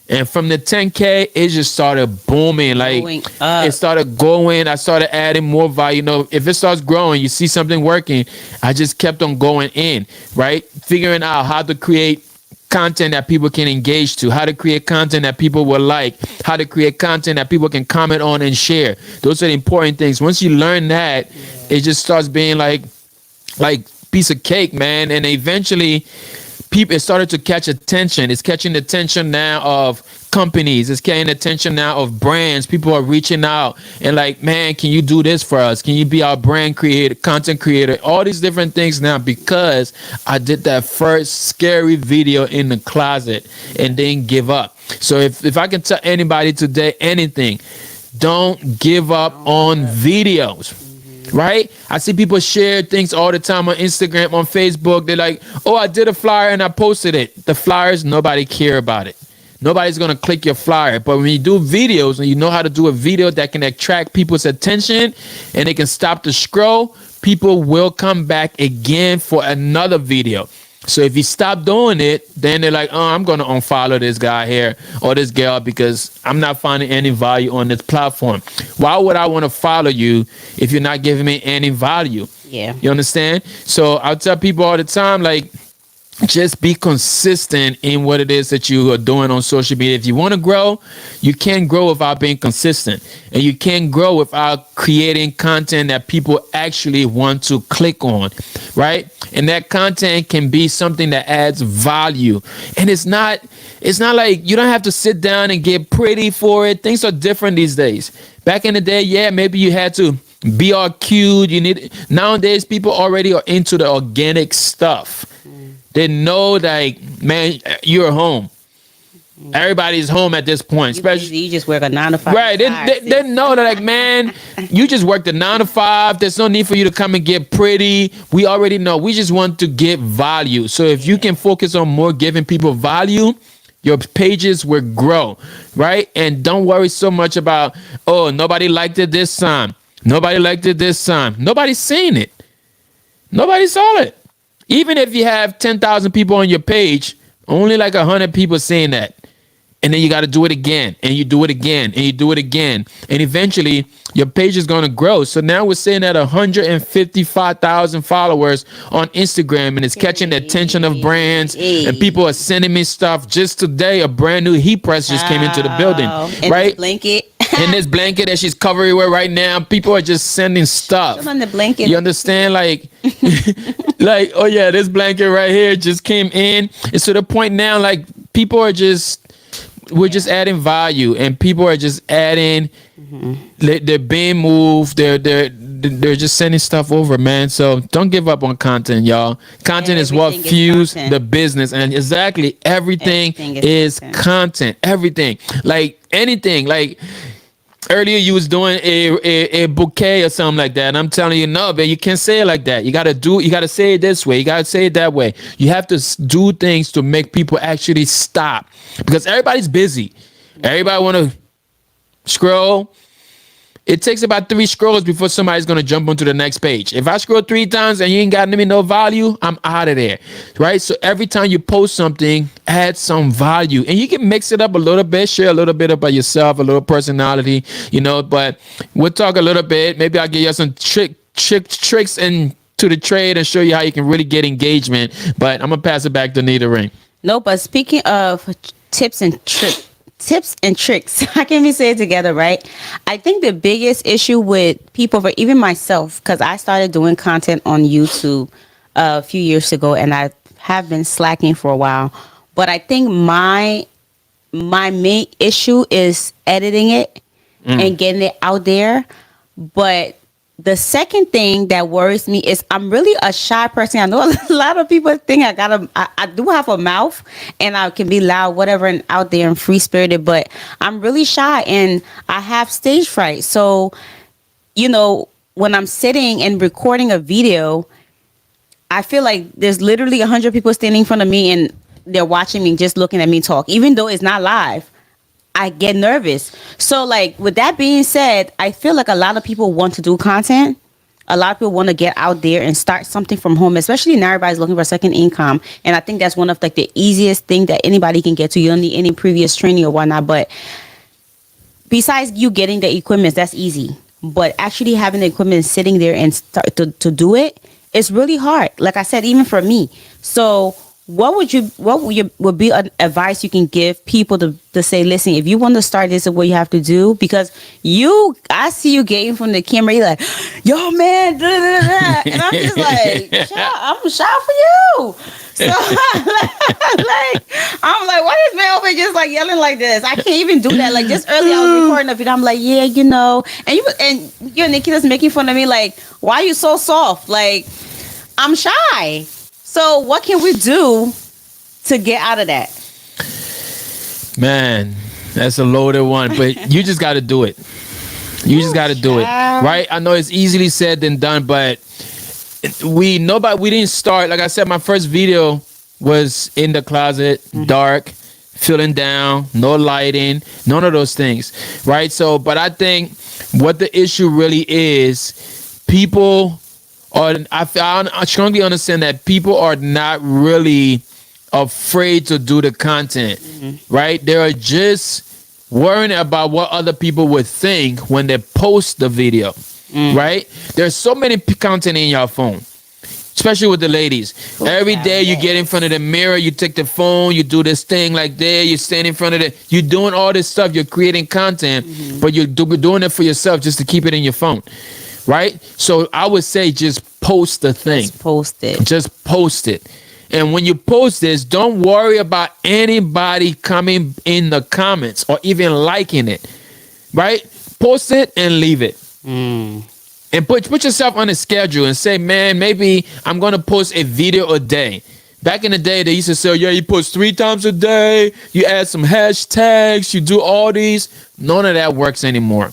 And from the 10K, it just started booming. Like, it started going. I started adding more value. If it starts growing, you see something working, I just kept on going in, right? Figuring out how to create content that people can engage to, how to create content that people will like, how to create content that people can comment on and share. Those are the important things. Once you learn that, it just starts being like piece of cake, man. And eventually, it started to catch attention. It's catching the attention now of companies. It's getting attention now of brands. People are reaching out and like, man, can you do this for us? Can you be our brand creator, content creator? All these different things now, because I did that first scary video in the closet and didn't give up. So if I can tell anybody today anything, don't give up on videos. Right? I see people share things all the time on Instagram, on Facebook. They're like, oh, I did a flyer and I posted it. The flyers, nobody care about it. Nobody's going to click your flyer. But when you do videos and you know how to do a video that can attract people's attention and they can stop the scroll, people will come back again for another video. So if you stop doing it, then they're like, oh, I'm going to unfollow this guy here or this girl because I'm not finding any value on this platform. Why would I want to follow you if you're not giving me any value? Yeah. You understand? So I tell people all the time, like, just be consistent in what it is that you are doing on social media. If you want to grow, you can't grow without being consistent. And you can't grow without creating content that people actually want to click on, right? And that content can be something that adds value. And it's not like you don't have to sit down and get pretty for it. Things are different these days. Back in the day, yeah, maybe you had to be all cute. Nowadays, people already are into the organic stuff. They know, like, man, you're home. Everybody's home at this point, especially You just work a 9 to 5. right. They know that, like, man, you just work the 9 to 5. There's no need for you to come and get pretty. We already know. We just want to give value. So if you can focus on more giving people value, your pages will grow, right? And don't worry so much about, oh, nobody liked it this time. Nobody liked it this time. Nobody's seen it. Nobody saw it. Even if you have 10,000 people on your page, only like 100 people seeing that. And then you got to do it again, and you do it again, and you do it again. And eventually, your page is going to grow. So now we're sitting at 155,000 followers on Instagram, and it's catching the attention of brands. And people are sending me stuff. Just today, a brand new heat press just came into the building, And right? the blanket. And this blanket that she's covering with right now, people are just sending stuff. On the blanket. You understand? Like, like, oh yeah, this blanket right here just came in. It's to the point now, like, people are just, we're just adding value, and people are just adding. They're being moved. They're just sending stuff over, man. So don't give up on content, y'all. Content is what Everything is fuels content. the business, and exactly everything Everything is is content. content. Everything, like anything, like. Earlier, you was doing a bouquet or something like that, and I'm telling you, no, man, you can't say it like that. You gotta say it this way. You gotta say it that way. You have to do things to make people actually stop, because everybody's busy. Everybody want to scroll. It takes about 3 scrolls before somebody's gonna jump onto the next page. If I scroll 3 times and you ain't got me no value, I'm out of there, right? So every time you post something, add some value, and you can mix it up a little bit, share a little bit about yourself, a little personality, you know. But we'll talk a little bit. Maybe I'll give you some tricks into the trade and show you how you can really get engagement. But I'm gonna pass it back to Nita Ring. No, but speaking of tips and tricks, I can't even say it together, right? I think the biggest issue with people, for even myself, because I started doing content on YouTube a few years ago, and I have been slacking for a while. But I think my main issue is editing it and getting it out there. But the second thing that worries me is I'm really a shy person. I know a lot of people think I do have a mouth and I can be loud, whatever, and out there and free spirited, but I'm really shy and I have stage fright. So, you know, when I'm sitting and recording a video, I feel like there's literally 100 people standing in front of me and they're watching me, just looking at me talk, even though it's not live. I get nervous. So, like, with that being said, I feel like a lot of people want to do content. A lot of people want to get out there and start something from home, especially now everybody's looking for a second income. And I think that's one of like the easiest thing that anybody can get to. You don't need any previous training or whatnot. But besides you getting the equipment, that's easy. But actually having the equipment sitting there and start to do it, it's really hard. Like I said, even for me. So what would be an advice you can give people to say, listen, if you want to start, this is what you have to do? Because I see you getting from the camera, you're like, yo, man, da, da, da, da. And I'm just like, I'm shy for you. So I'm like, why is man over here just like yelling like this? I can't even do that. Like, just earlier I was recording a video, I'm like, yeah, you know, and you and Nikita's making fun of me, like, why are you so soft? Like, I'm shy. So what can we do to get out of that? Man, that's a loaded one, but you just got to do it. You just got to do it, right? I know it's easily said than done, but we didn't start. Like I said, my first video was in the closet, dark, feeling down, no lighting, none of those things, right? So, but I think what the issue really is, people I strongly understand that people are not really afraid to do the content, right? They are just worrying about what other people would think when they post the video, right? There's so many content in your phone, especially with the ladies. Every day you get in front of the mirror, you take the phone, you do this thing like there, you stand in front of it, you're doing all this stuff, you're creating content, but you're doing it for yourself just to keep it in your phone. Right? So I would say just post the thing. Just post it. Just post it. And when you post this, don't worry about anybody coming in the comments or even liking it. Right? Post it and leave it. And put yourself on a schedule and say, man, maybe I'm going to post a video a day. Back in the day, they used to say, yeah, you post 3 times a day, you add some hashtags, you do all these. None of that works anymore.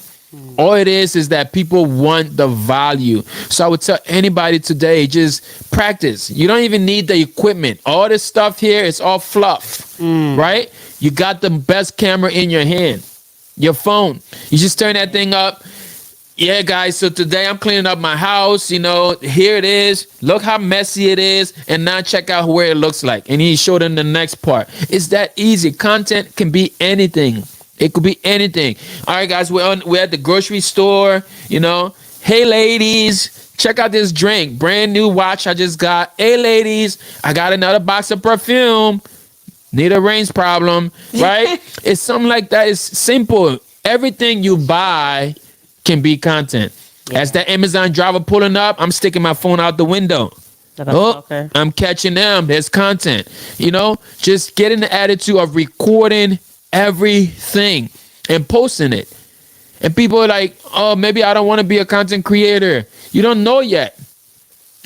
All it is that people want the value. So I would tell anybody today, just practice. You don't even need the equipment. All this stuff here is all fluff, right? You got the best camera in your hand, your phone. You just turn that thing up. Yeah, guys, so today I'm cleaning up my house. You know, here it is. Look how messy it is. And now check out where it looks like. And he showed them the next part. It's that easy. Content can be anything. It could be anything. All right, guys, we're at the grocery store. You know, hey, ladies, check out this drink. Brand new watch I just got. Hey, ladies, I got another box of perfume. Need a range problem, right? It's something like that. It's simple. Everything you buy can be content. Yeah. As that Amazon driver pulling up, I'm sticking my phone out the window. Okay. I'm catching them. There's content. You know, just get in the attitude of recording everything and posting it. And people are like, oh, maybe I don't want to be a content creator. You don't know yet.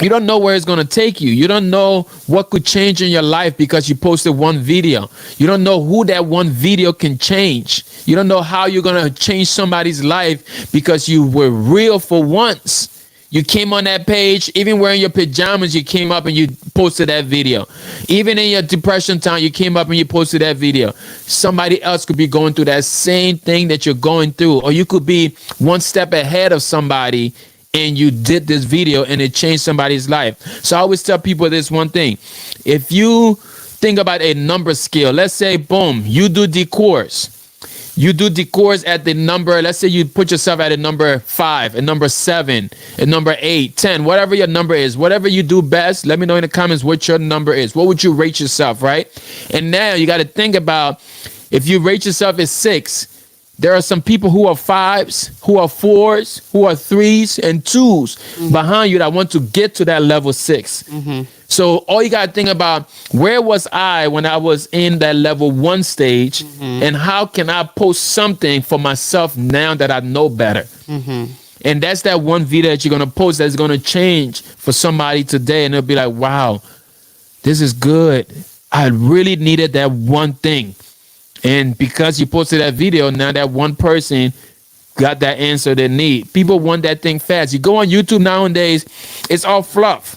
You don't know where it's going to take you. You don't know what could change in your life because you posted one video. You don't know who that one video can change. You don't know how you're going to change somebody's life because you were real for once. You came on that page, even wearing your pajamas, you came up and you posted that video. Even in your depression time, you came up and you posted that video. Somebody else could be going through that same thing that you're going through, or you could be one step ahead of somebody and you did this video and it changed somebody's life. So I always tell people this one thing. If you think about a number scale, let's say, boom, you do decors. You do decors at the number, let's say you put yourself at a number 5, a number 7, a number 8, 10, whatever your number is, whatever you do best, let me know in the comments what your number is. What would you rate yourself, right? And now you got to think about, if you rate yourself as 6, there are some people who are 5s, who are 4s, who are 3s and 2s behind you that want to get to that level 6. So all you got to think about, where was I when I was in that level 1 stage, and how can I post something for myself now that I know better? And that's that one video that you're going to post that's going to change for somebody today, and they'll be like, wow, this is good. I really needed that one thing. And because you posted that video, now that one person got that answer they need. People want that thing fast. You go on YouTube nowadays, it's all fluff.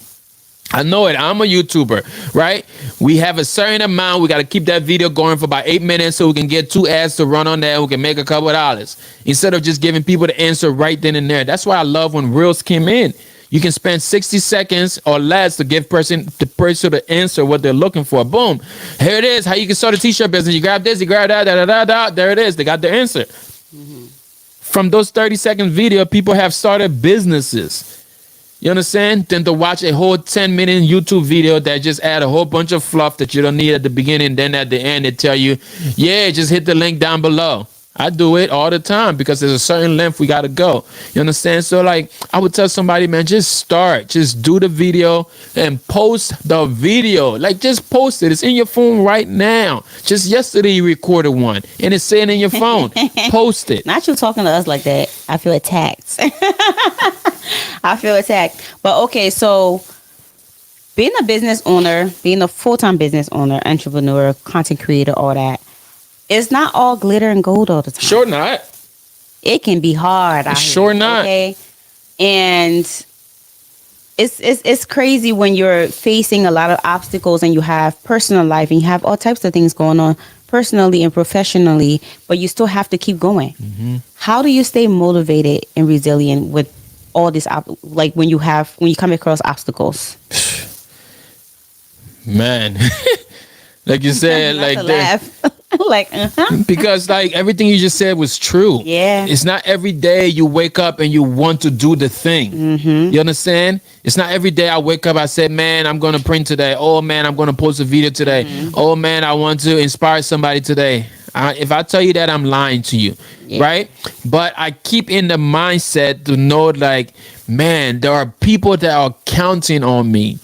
I know it. I'm a YouTuber, right? We have a certain amount. We got to keep that video going for about 8 minutes so we can get 2 ads to run on that. We can make a couple of dollars instead of just giving people the answer right then and there. That's why I love when Reels came in. You can spend 60 seconds or less to give the person the answer what they're looking for. Boom. Here it is. How you can start a t-shirt business. You grab this, you grab that, da. There it is. They got the answer. From those 30-second video, people have started businesses. You understand? Than to watch a whole 10-minute YouTube video that just add a whole bunch of fluff that you don't need at the beginning. Then at the end, they tell you, yeah, just hit the link down below. I do it all the time because there's a certain length we got to go. You understand? So like I would tell somebody, man, just start. Just do the video and post the video. Like just post it. It's in your phone right now. Just yesterday you recorded one and it's sitting in your phone. Post it. Not you talking to us like that. I feel attacked. I feel attacked. But okay, so being a business owner, being a full-time business owner, entrepreneur, content creator, all that, it's not all glitter and gold all the time. Sure not. It can be hard. Sure not. Okay, and it's crazy when you're facing a lot of obstacles and you have personal life and you have all types of things going on personally and professionally, but you still have to keep going. How do you stay motivated and resilient with all this? Like when you come across obstacles. Man, like you said, like because like everything you just said was true. Yeah, it's not every day you wake up and you want to do the thing. You understand? It's not every day I wake up, I say, man, I'm gonna print today. Oh man, I'm gonna post a video today. Oh man, I want to inspire somebody today. If I tell you that, I'm lying to you, right? But I keep in the mindset to know, like, man, there are people that are counting on me.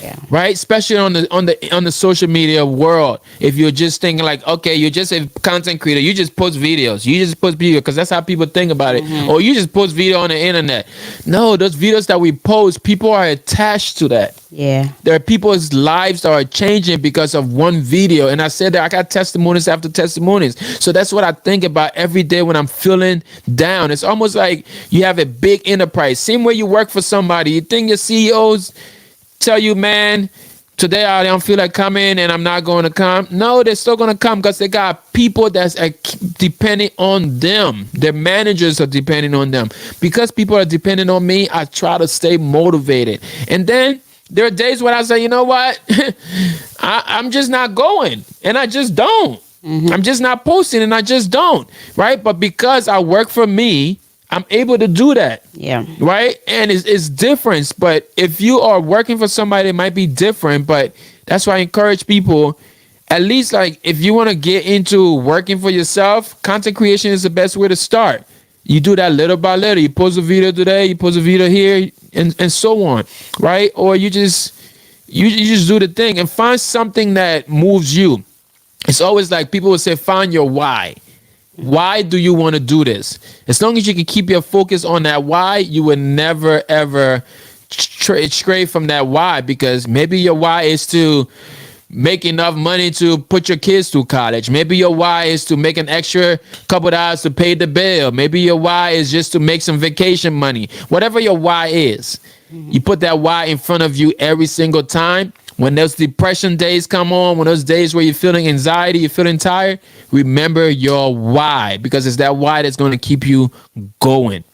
Yeah. Right, especially on the social media world. If you're just thinking like, okay, you're just a content creator, you just post videos, because that's how people think about it. Or you just post video on the internet. No, those videos that we post, people are attached to that. Yeah. There are people's lives that are changing because of one video. And I said that I got testimonies after testimonies. So that's what I think about every day when I'm feeling down. It's almost like you have a big enterprise. Same way you work for somebody. You think your CEOs tell you, man, today I don't feel like coming and I'm not going to come. No, they're still going to come because they got people that's depending on them. Their managers are depending on them. Because people are depending on me, I try to stay motivated. And then there are days when I say, you know what? I'm just not going. And I just don't. I'm just not posting and I just don't. Right? But because I work for me, I'm able to do that. Yeah. Right? And it's different. But if you are working for somebody, it might be different. But that's why I encourage people, at least like if you want to get into working for yourself, content creation is the best way to start. You do that little by little. You post a video today, you post a video here, and so on. Right? Or you just do the thing and find something that moves you. It's always like people will say, find your why. Why do you want to do this? As long as you can keep your focus on that why, you will never, ever stray from that why, because maybe your why is to make enough money to put your kids through college. Maybe your why is to make an extra couple of hours to pay the bill. Maybe your why is just to make some vacation money. Whatever your why is, you put that why in front of you every single time. When those depression days come on, when those days where you're feeling anxiety, you're feeling tired, remember your why, because it's that why that's going to keep you going.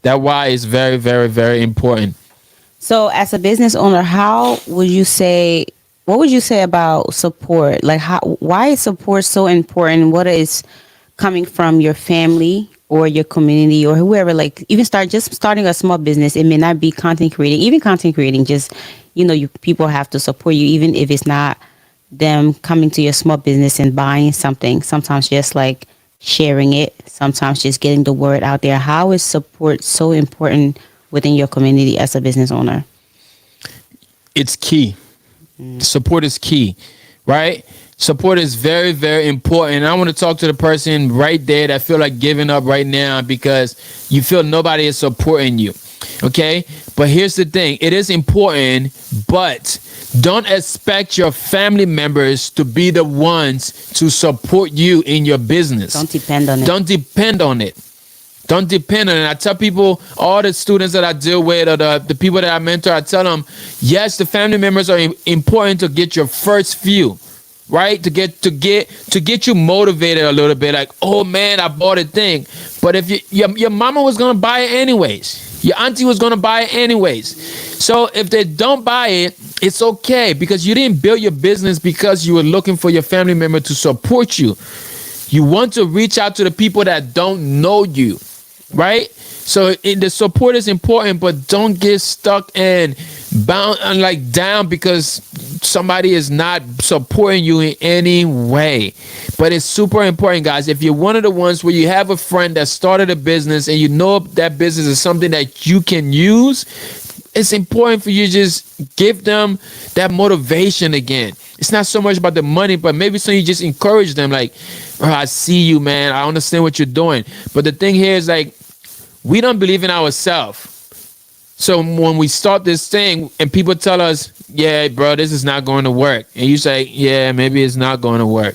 That why is very, very, very important. So as a business owner, what would you say about support? Like why is support so important? What is coming from your family or your community or whoever, like even starting a small business? It may not be content creating, even content creating, just, people have to support you, even if it's not them coming to your small business and buying something. Sometimes just like sharing it, sometimes just getting the word out there. How is support so important within your community as a business owner? It's key. Support is key, right? Support is very, very important. And I want to talk to the person right there that feel like giving up right now because you feel nobody is supporting you. Okay? But here's the thing. It is important, but don't expect your family members to be the ones to support you in your business. Don't depend on it. Don't depend on it. Don't depend on it. I tell people, all the students that I deal with or the people that I mentor, I tell them, yes, the family members are important to get your first few. Right? To get you motivated a little bit, like, oh man, I bought a thing. But if your mama was gonna buy it anyways, your auntie was gonna buy it anyways. So if they don't buy it, it's okay, because you didn't build your business because you were looking for your family member to support you. You want to reach out to the people that don't know you, right? So the support is important, but don't get stuck and bound and like down because somebody is not supporting you in any way. But it's super important, guys. If you're one of the ones where you have a friend that started a business and you know that business is something that you can use, it's important for you to just give them that motivation again. It's not so much about the money, but maybe so you just encourage them, like, oh, I see you, man. I understand what you're doing. But the thing here is, like, we don't believe in ourselves. So when we start this thing and people tell us, yeah, bro, this is not going to work. And you say, yeah, maybe it's not going to work.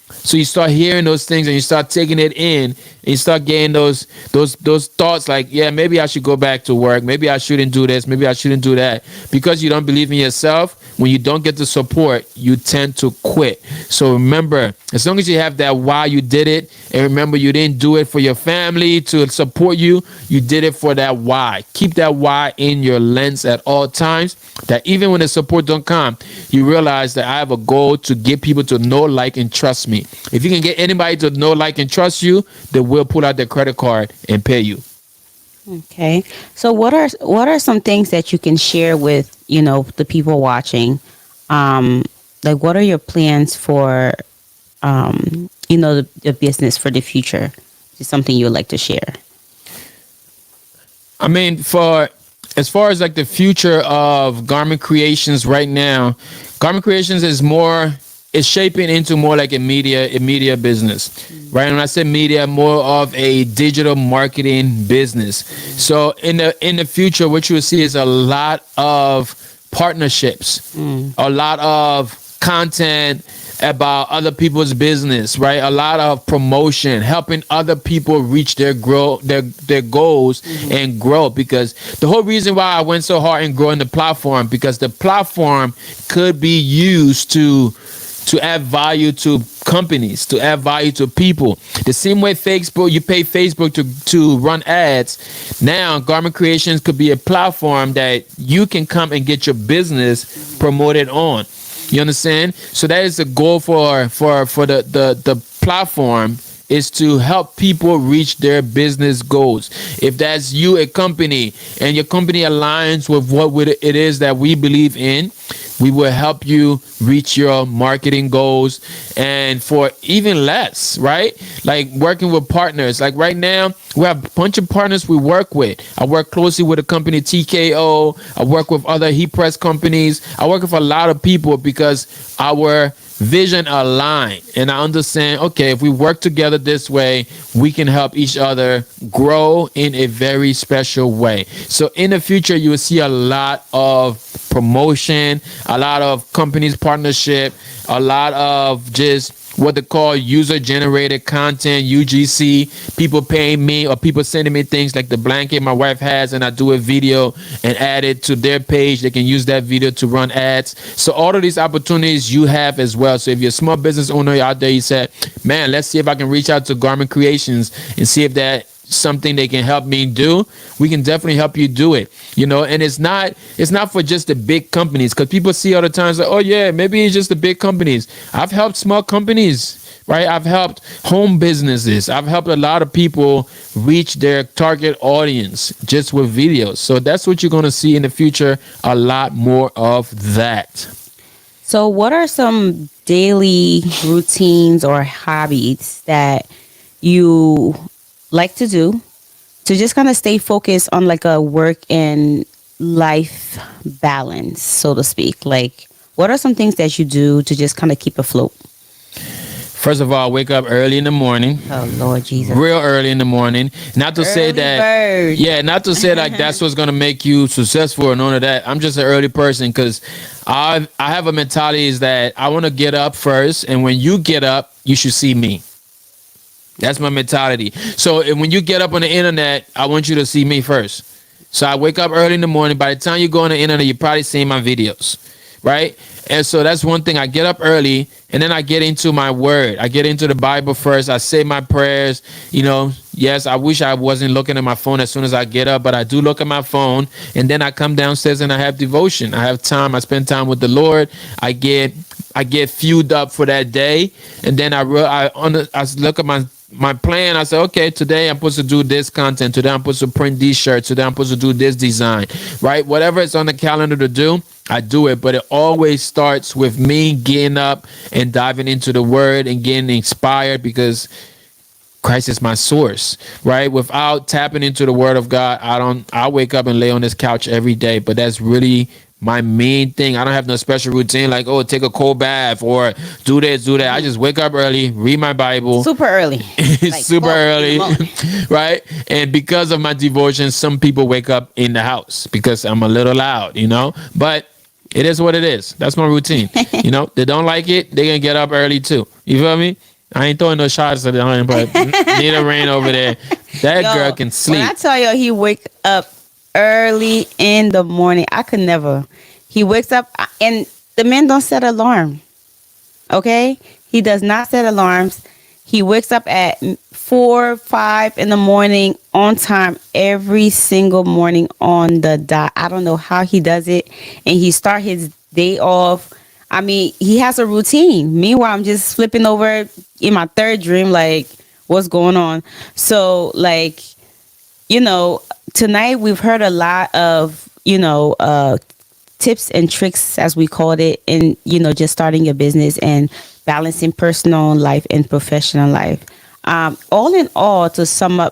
So you start hearing those things and you start taking it in and you start getting those thoughts like, yeah, maybe I should go back to work. Maybe I shouldn't do this. Maybe I shouldn't do that. Because you don't believe in yourself, when you don't get the support, you tend to quit. So remember, as long as you have that why you did it, and remember, you didn't do it for your family to support you. You did it for that why. Keep that why in your lens at all times, that even when the support don't come, you realize that I have a goal to get people to know, like, and trust me. If you can get anybody to know, like, and trust you, they will pull out their credit card and pay you. Okay. So what are some things that you can share with, the people watching? Like, what are your plans for, the business for the future? Is something you would like to share? I mean, as far as like the future of garment creations right now, garment creations is shaping into more like a media business, right? And when I say media, more of a digital marketing business. So in the future, what you will see is a lot of partnerships, a lot of content about other people's business, right? A lot of promotion, helping other people reach their goals and grow. Because the whole reason why I went so hard in growing the platform, because the platform could be used to add value to companies, to add value to people. The same way Facebook, you pay Facebook to run ads. Now, Garment Creations could be a platform that you can come and get your business promoted on. You understand? So that is the goal for the platform, is to help people reach their business goals. If that's you, a company, and your company aligns with what it is that we believe in, we will help you reach your marketing goals, and for even less, right? Like working with partners. Like right now, we have a bunch of partners we work with. I work closely with the company TKO. I work with other heat press companies. I work with a lot of people because our vision aligned, and I understand, okay, if we work together this way, we can help each other grow in a very special way. So in the future, you will see a lot of promotion, a lot of companies partnership, a lot of just what they call user generated content, UGC, people paying me or people sending me things like the blanket my wife has, and I do a video and add it to their page. They can use that video to run ads. So all of these opportunities you have as well. So if you're a small business owner out there, you said, man, let's see if I can reach out to Garment Creations and see if that something they can help me do, we can definitely help you do it. And it's not for just the big companies, because people see all the times like, oh yeah, maybe it's just the big companies. I've helped small companies, right? I've helped home businesses. I've helped a lot of people reach their target audience just with videos. So that's what you're going to see in the future, a lot more of that. So what are some daily routines or hobbies that you like to do to just kind of stay focused on like a work and life balance, so to speak? Like, what are some things that you do to just kind of keep afloat? First of all, wake up early in the morning. Oh Lord Jesus! Real early in the morning. Not to say Early that, bird. yeah, not to say like that's what's gonna make you successful or none of that. I'm just an early person because I have a mentality is that I want to get up first, and when you get up, you should see me. That's my mentality. So when you get up on the internet, I want you to see me first. So I wake up early in the morning. By the time you go on the internet, you're probably seeing my videos, right? And so that's one thing. I get up early, and then I get into my word. I get into the Bible first. I say my prayers. Yes, I wish I wasn't looking at my phone as soon as I get up, but I do look at my phone. And then I come downstairs and I have devotion. I have time. I spend time with the Lord. I get fueled up for that day. And then I look at my plan. I say, okay, today I'm supposed to do this content. Today I'm supposed to print these shirts. Today I'm supposed to do this design, right? Whatever is on the calendar to do, I do it. But it always starts with me getting up and diving into the word and getting inspired, because Christ is my source, right? Without tapping into the word of God, I wake up and lay on this couch every day. But that's really my main thing. I don't have no special routine like, oh, take a cold bath or do this, do that. I just wake up early, read my Bible. Super early. Like super early, right? And because of my devotion, some people wake up in the house because I'm a little loud, But it is what it is. That's my routine. They don't like it, they can get up early too. You feel me? I ain't throwing no shots at them, but Nita Rain over there, that girl can sleep. When I tell you he wake up early in the morning, I could never. He wakes up, and the man don't set alarm. Okay? He does not set alarms. He wakes up at 4, 5 in the morning on time every single morning on the dot. I don't know how he does it. And he start his day off. I mean, he has a routine. Meanwhile, I'm just flipping over in my third dream, like, what's going on? So, like, tonight we've heard a lot of, tips and tricks, as we called it, in, just starting your business and balancing personal life and professional life. All in all, to sum it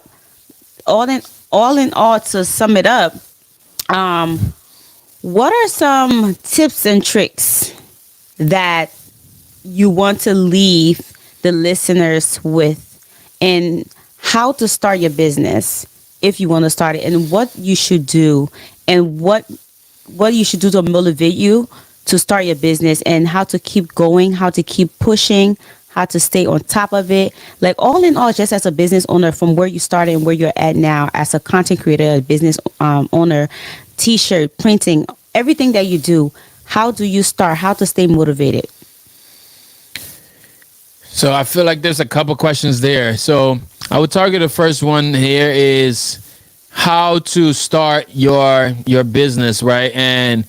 up, What are some tips and tricks that you want to leave the listeners with, and how to start your business if you want to start it, and what you should do, and what you should do to motivate you to start your business, and how to keep going, how to keep pushing, how to stay on top of it. Like, all in all, just as a business owner, from where you started and where you're at now, as a content creator, a business owner, t-shirt, printing, everything that you do, how do you start? How to stay motivated? So I feel like there's a couple questions there. So I would target the first one here is how to start your business, right? And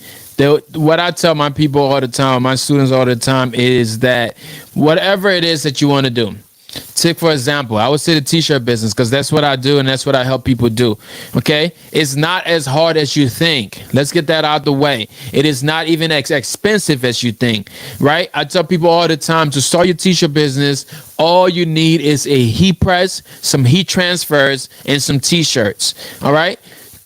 what I tell my people all the time, my students all the time, is that whatever it is that you want to do, take for example, I would say the t-shirt business, because that's what I do and that's what I help people do. Okay, it's not as hard as you think. Let's get that out the way. It is not even as expensive as you think, right? I tell people all the time, to start your t-shirt business, all you need is a heat press, some heat transfers, and some t-shirts. All right,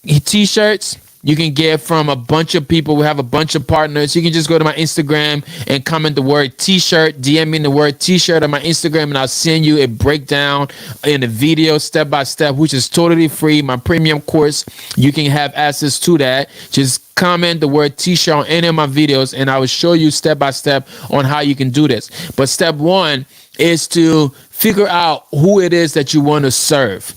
t-shirts you can get from a bunch of people. We have a bunch of partners. You can just go to my Instagram and comment the word t-shirt, DM me the word t-shirt on my Instagram, and I'll send you a breakdown in a video step by step, which is totally free. My premium course, you can have access to that. Just comment the word t-shirt on any of my videos, and I will show you step by step on how you can do this. But step one is to figure out who it is that you want to serve.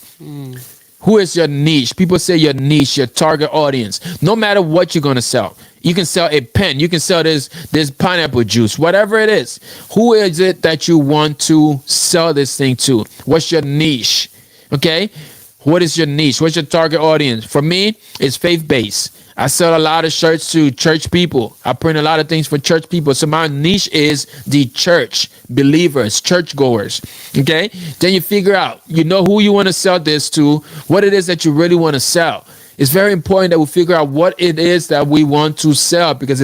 Who is your niche? People say your niche, your target audience. No matter what you're going to sell. You can sell a pen. You can sell this pineapple juice. Whatever it is. Who is it that you want to sell this thing to? What's your niche? Okay? What is your niche? What's your target audience? For me, it's faith-based. I sell a lot of shirts to church people. I print a lot of things for church people. So my niche is the church believers, churchgoers. Okay? Then you figure out, you know who you want to sell this to, what it is that you really want to sell. It's very important that we figure out what it is that we want to sell, because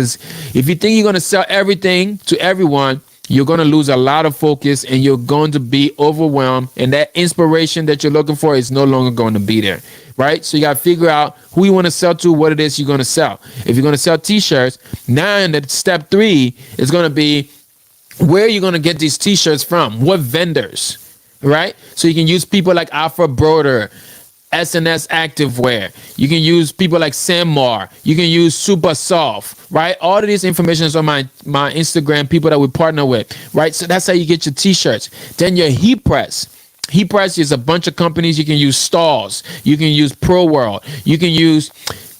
if you think you're going to sell everything to everyone, you're going to lose a lot of focus and you're going to be overwhelmed, and that inspiration that you're looking for is no longer going to be there, right? So you got to figure out who you want to sell to, what it is you're going to sell. If you're going to sell t-shirts, now in the step 3 is going to be, where are you going to get these t-shirts from? What vendors, right? So you can use people like Alpha Broder, SNS Activewear. You can use people like Sammar. You can use Super Soft, right? All of these information is on my Instagram, people that we partner with, right? So that's how you get your t-shirts. Then your heat press. Heat press is a bunch of companies. You can use Stalls. You can use Pro World. You can use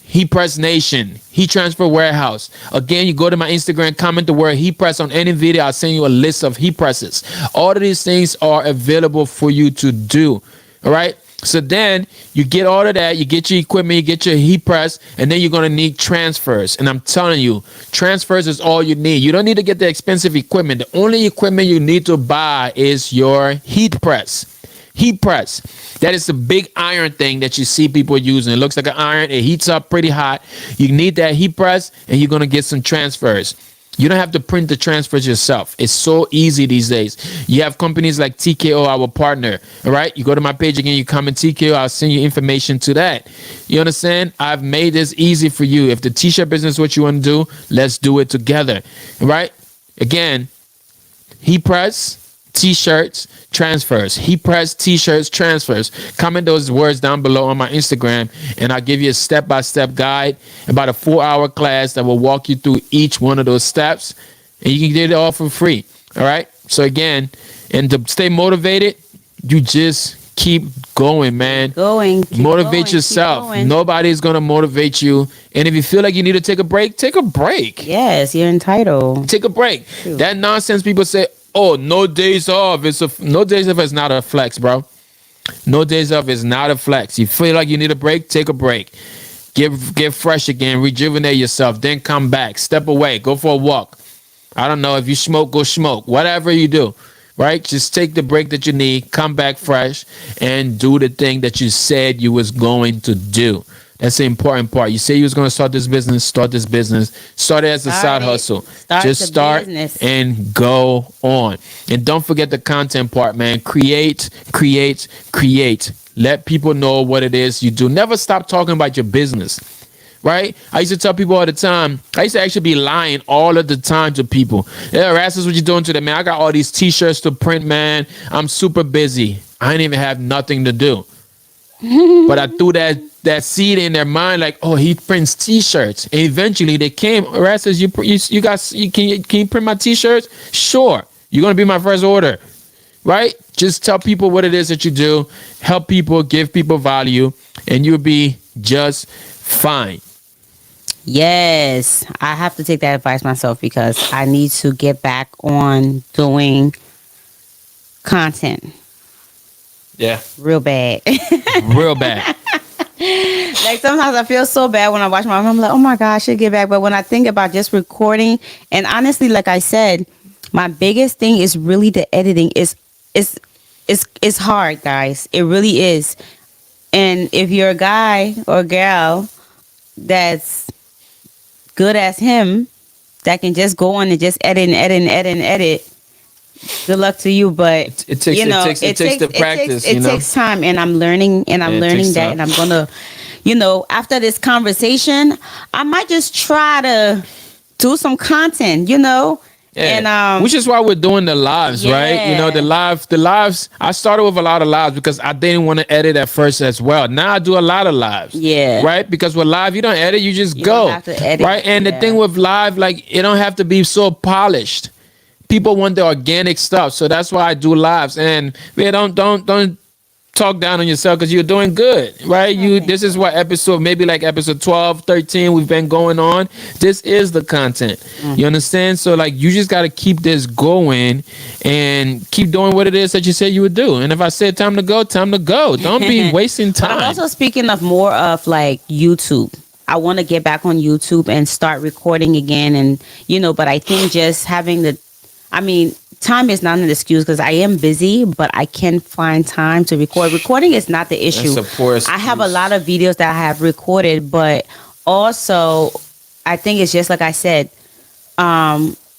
Heat Press Nation, Heat Transfer Warehouse. Again, you go to my Instagram, comment the word heat press on any video. I'll send you a list of heat presses. All of these things are available for you to do. All right. So then you get all of that, you get your equipment, you get your heat press, and then you're going to need transfers. And I'm telling you, transfers is all you need. You don't need to get the expensive equipment. The only equipment you need to buy is your heat press. Heat press. That is the big iron thing that you see people using. It looks like an iron. It heats up pretty hot. You need that heat press, and you're going to get some transfers. You don't have to print the transfers yourself. It's so easy these days. You have companies like TKO, our partner. All right. You go to my page again, you comment TKO, I'll send you information to that. You understand? I've made this easy for you. If the t-shirt business is what you want to do, let's do it together. All right. Again, heat press, t-shirts, transfers. Heat press, t-shirts, transfers. Comment those words down below on my Instagram, and I'll give you a step-by-step guide, about a 4-hour class that will walk you through each one of those steps, and you can get it all for free. All right. So again, and to stay motivated, you just keep going, man. Motivate yourself. Nobody's gonna motivate you. And if you feel like you need to take a break, take a break. Yes, you're entitled. Take a break. True. That nonsense people say, oh, no days off. No days off is not a flex, bro. No days off is not a flex. You feel like you need a break, take a break. Get fresh again, rejuvenate yourself, then come back. Step away, go for a walk. I don't know, if you smoke, go smoke. Whatever you do, right? Just take the break that you need, come back fresh, and do the thing that you said you was going to do. That's the important part. You say you was going to start this business, start this business. Start it as a side hustle. Just start and go on. And don't forget the content part, man. Create. Let people know what it is you do. Never stop talking about your business. right? I used to tell people all the time. I used to actually be lying all of the time to people. Yeah, Rastus, what you doing today, man? I got all these T-shirts to print, man. I'm super busy. I didn't even have nothing to do. But I threw that seed in their mind, like, oh, he prints T-shirts. And eventually they came. Rastus, can you print my T-shirts? Sure. You're gonna be my first order, right? Just tell people what it is that you do. Help people, give people value, and you'll be just fine. Yes, I have to take that advice myself because I need to get back on doing content Yeah, real bad. real bad. Like sometimes I feel so bad when I watch my. I'm like, oh my gosh, I should get back. But when I think about just recording, and honestly, like I said, my biggest thing is really the editing. It's hard, guys. It really is. And if you're a guy or a girl that's good as him, that can just go on and just edit and edit and edit and edit, good luck to you. But It takes the practice. It takes time, and I'm learning, and I'm learning that, and I'm gonna, after this conversation, I might just try to do some content, Yeah. and which is why we're doing the lives, right? The lives. I started with a lot of lives because I didn't want to edit at first as well. Now I do a lot of lives. Yeah. Right? Because with live, you don't edit, you just You go. don't have to edit, right? And the yeah. thing with live, like, it don't have to be so polished. People want the organic stuff. So that's why I do lives. And man, don't talk down on yourself because you're doing good, right? This is what maybe like episode 12, 13, we've been going on. This is the content. You understand? So like, you just got to keep this going and keep doing what it is that you said you would do. And if I said time to go, time to go. Don't be wasting But I'm time. also speaking of more of like YouTube. I want to get back on YouTube and start recording again, and but I think just having time is not an excuse because I am busy, but I can find time to record. Recording is not the issue. That's a poor excuse. I have a lot of videos that I have recorded, but also I think it's just like I said,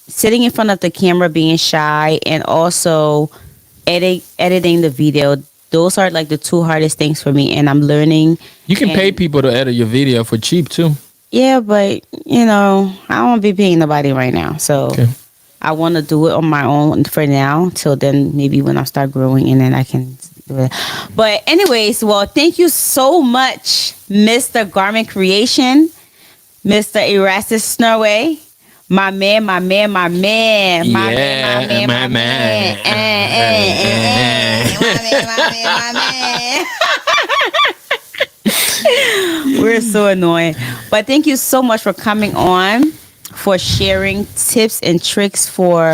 sitting in front of the camera, being shy, and also editing the video. Those are like the two hardest things for me, and I'm learning. You can pay people to edit your video for cheap too. Yeah, but I don't want to be paying nobody right now, so. Okay. I want to do it on my own for now, till then maybe when I start growing, and then I can do it. But anyways, well, thank you so much, Mr. Garment Creation, Mr. Erastus Snurway, my man, my man, my man, my man, my man, my man, my man. We're so annoying. But thank you so much for coming on, for sharing tips and tricks for,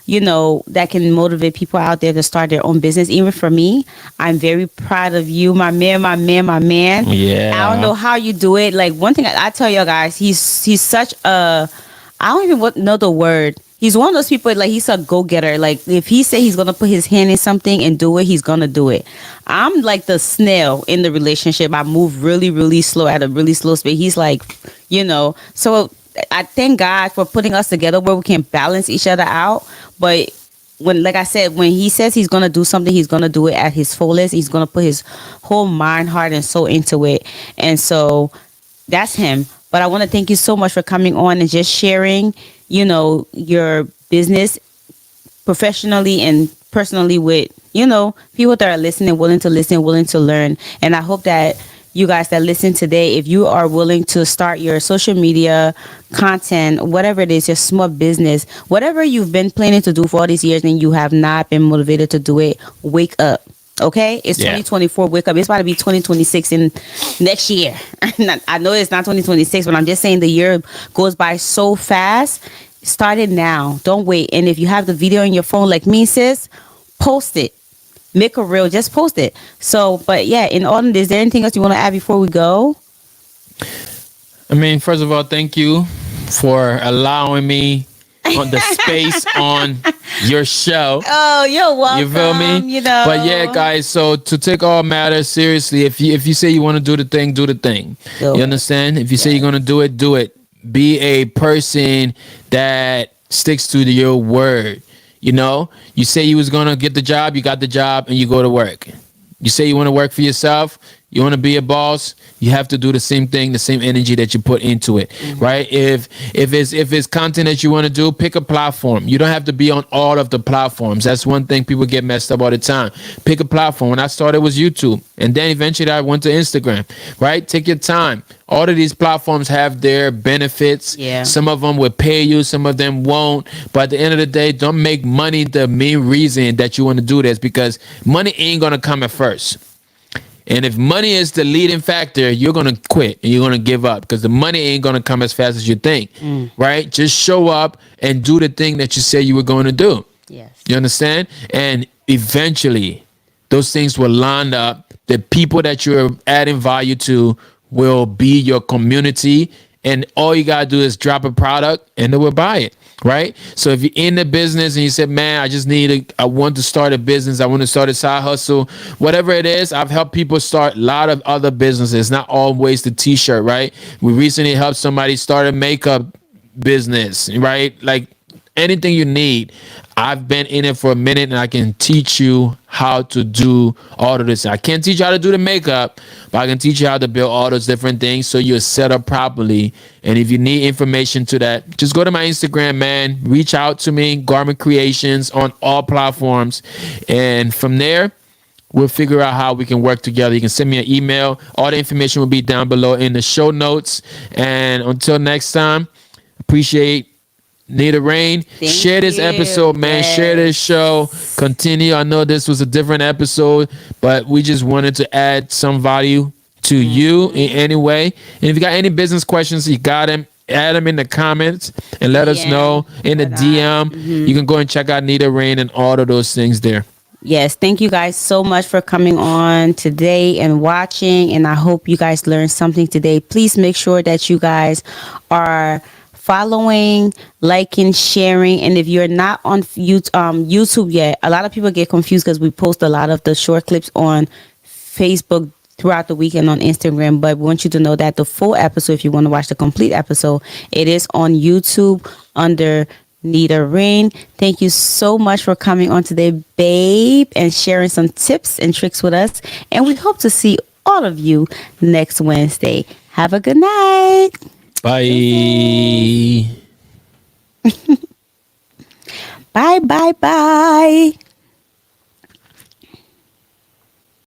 that can motivate people out there to start their own business. Even for me, I'm very proud of you, my man, my man, my man. Yeah. I don't know how you do it. Like, one thing I tell you guys, he's such a, I don't even know the word. He's one of those people, like, he's a go-getter. Like, if he say he's going to put his hand in something and do it, he's going to do it. I'm like the snail in the relationship. I move really, really slow at a really slow speed. He's like, so I thank God for putting us together where we can balance each other out. But like I said, when he says he's going to do something, he's going to do it at his fullest. He's going to put his whole mind, heart, and soul into it. And so that's him. But I want to thank you so much for coming on and just sharing, your business professionally and personally with, people that are listening, willing to listen, willing to learn. And I hope that you guys that listen today, if you are willing to start your social media content, whatever it is, your small business, whatever you've been planning to do for all these years and you have not been motivated to do it, wake up. Okay, it's 2024. Wake up. It's about to be 2026 in next year. I know it's not 2026, but I'm just saying the year goes by so fast. Start it now. Don't wait. And if you have the video on your phone, like me, sis, post it. Make a reel. Just post it. So, but yeah, in all of this, is there anything else you want to add before we go? I mean, first of all, thank you for allowing me on the space on your show. Oh, you're welcome. You feel me? But yeah, guys, so to take all matters seriously, if you say you want to do the thing, do the thing. You understand? If you say you're going to do it, do it. Be a person that sticks to your word. You say you was going to get the job, you got the job, and you go to work. You say you want to work for yourself, You want to be a boss, you have to do the same thing, the same energy that you put into it, right? If it's content that you want to do, pick a platform. You don't have to be on all of the platforms. That's one thing people get messed up all the time. Pick a platform. When I started, it was YouTube, and then eventually I went to Instagram, right? Take your time. All of these platforms have their benefits. Yeah. Some of them will pay you, some of them won't. But at the end of the day, don't make money the main reason that you want to do this, because money ain't gonna come at first. And if money is the leading factor, you're going to quit and you're going to give up, because the money ain't going to come as fast as you think, right? Just show up and do the thing that you said you were going to do. Yes. You understand? And eventually, those things will line up. The people that you're adding value to will be your community. And all you got to do is drop a product and they will buy it. Right. So if you're in the business and you said, man, I want to start a business. I want to start a side hustle, whatever it is. I've helped people start a lot of other businesses, not always the t-shirt. Right. We recently helped somebody start a makeup business. Right. Like anything you need. I've been in it for a minute and I can teach you how to do all of this. I can't teach you how to do the makeup, but I can teach you how to build all those different things so you're set up properly. And if you need information to that, just go to my Instagram, man. Reach out to me, Garment Creations, on all platforms. And from there, we'll figure out how we can work together. You can send me an email. All the information will be down below in the show notes. And until next time, appreciate Nita Rain. Share this episode, man. Yes. Share this show. Continue. I know this was a different episode, but we just wanted to add some value to you in any way. And if you got any business questions, you got them. Add them in the comments and let us know in the DM. You can go and check out Nita Rain and all of those things there. Yes, thank you guys so much for coming on today and watching. And I hope you guys learned something today. Please make sure that you guys are following, liking, sharing. And if you're not on YouTube yet, a lot of people get confused because we post a lot of the short clips on Facebook throughout the weekend on Instagram. But we want you to know that the full episode, if you want to watch the complete episode, it is on YouTube under Nita Rain. Thank you so much for coming on today, babe, and sharing some tips and tricks with us. And we hope to see all of you next Wednesday. Have a good night. Bye. Bye. Bye.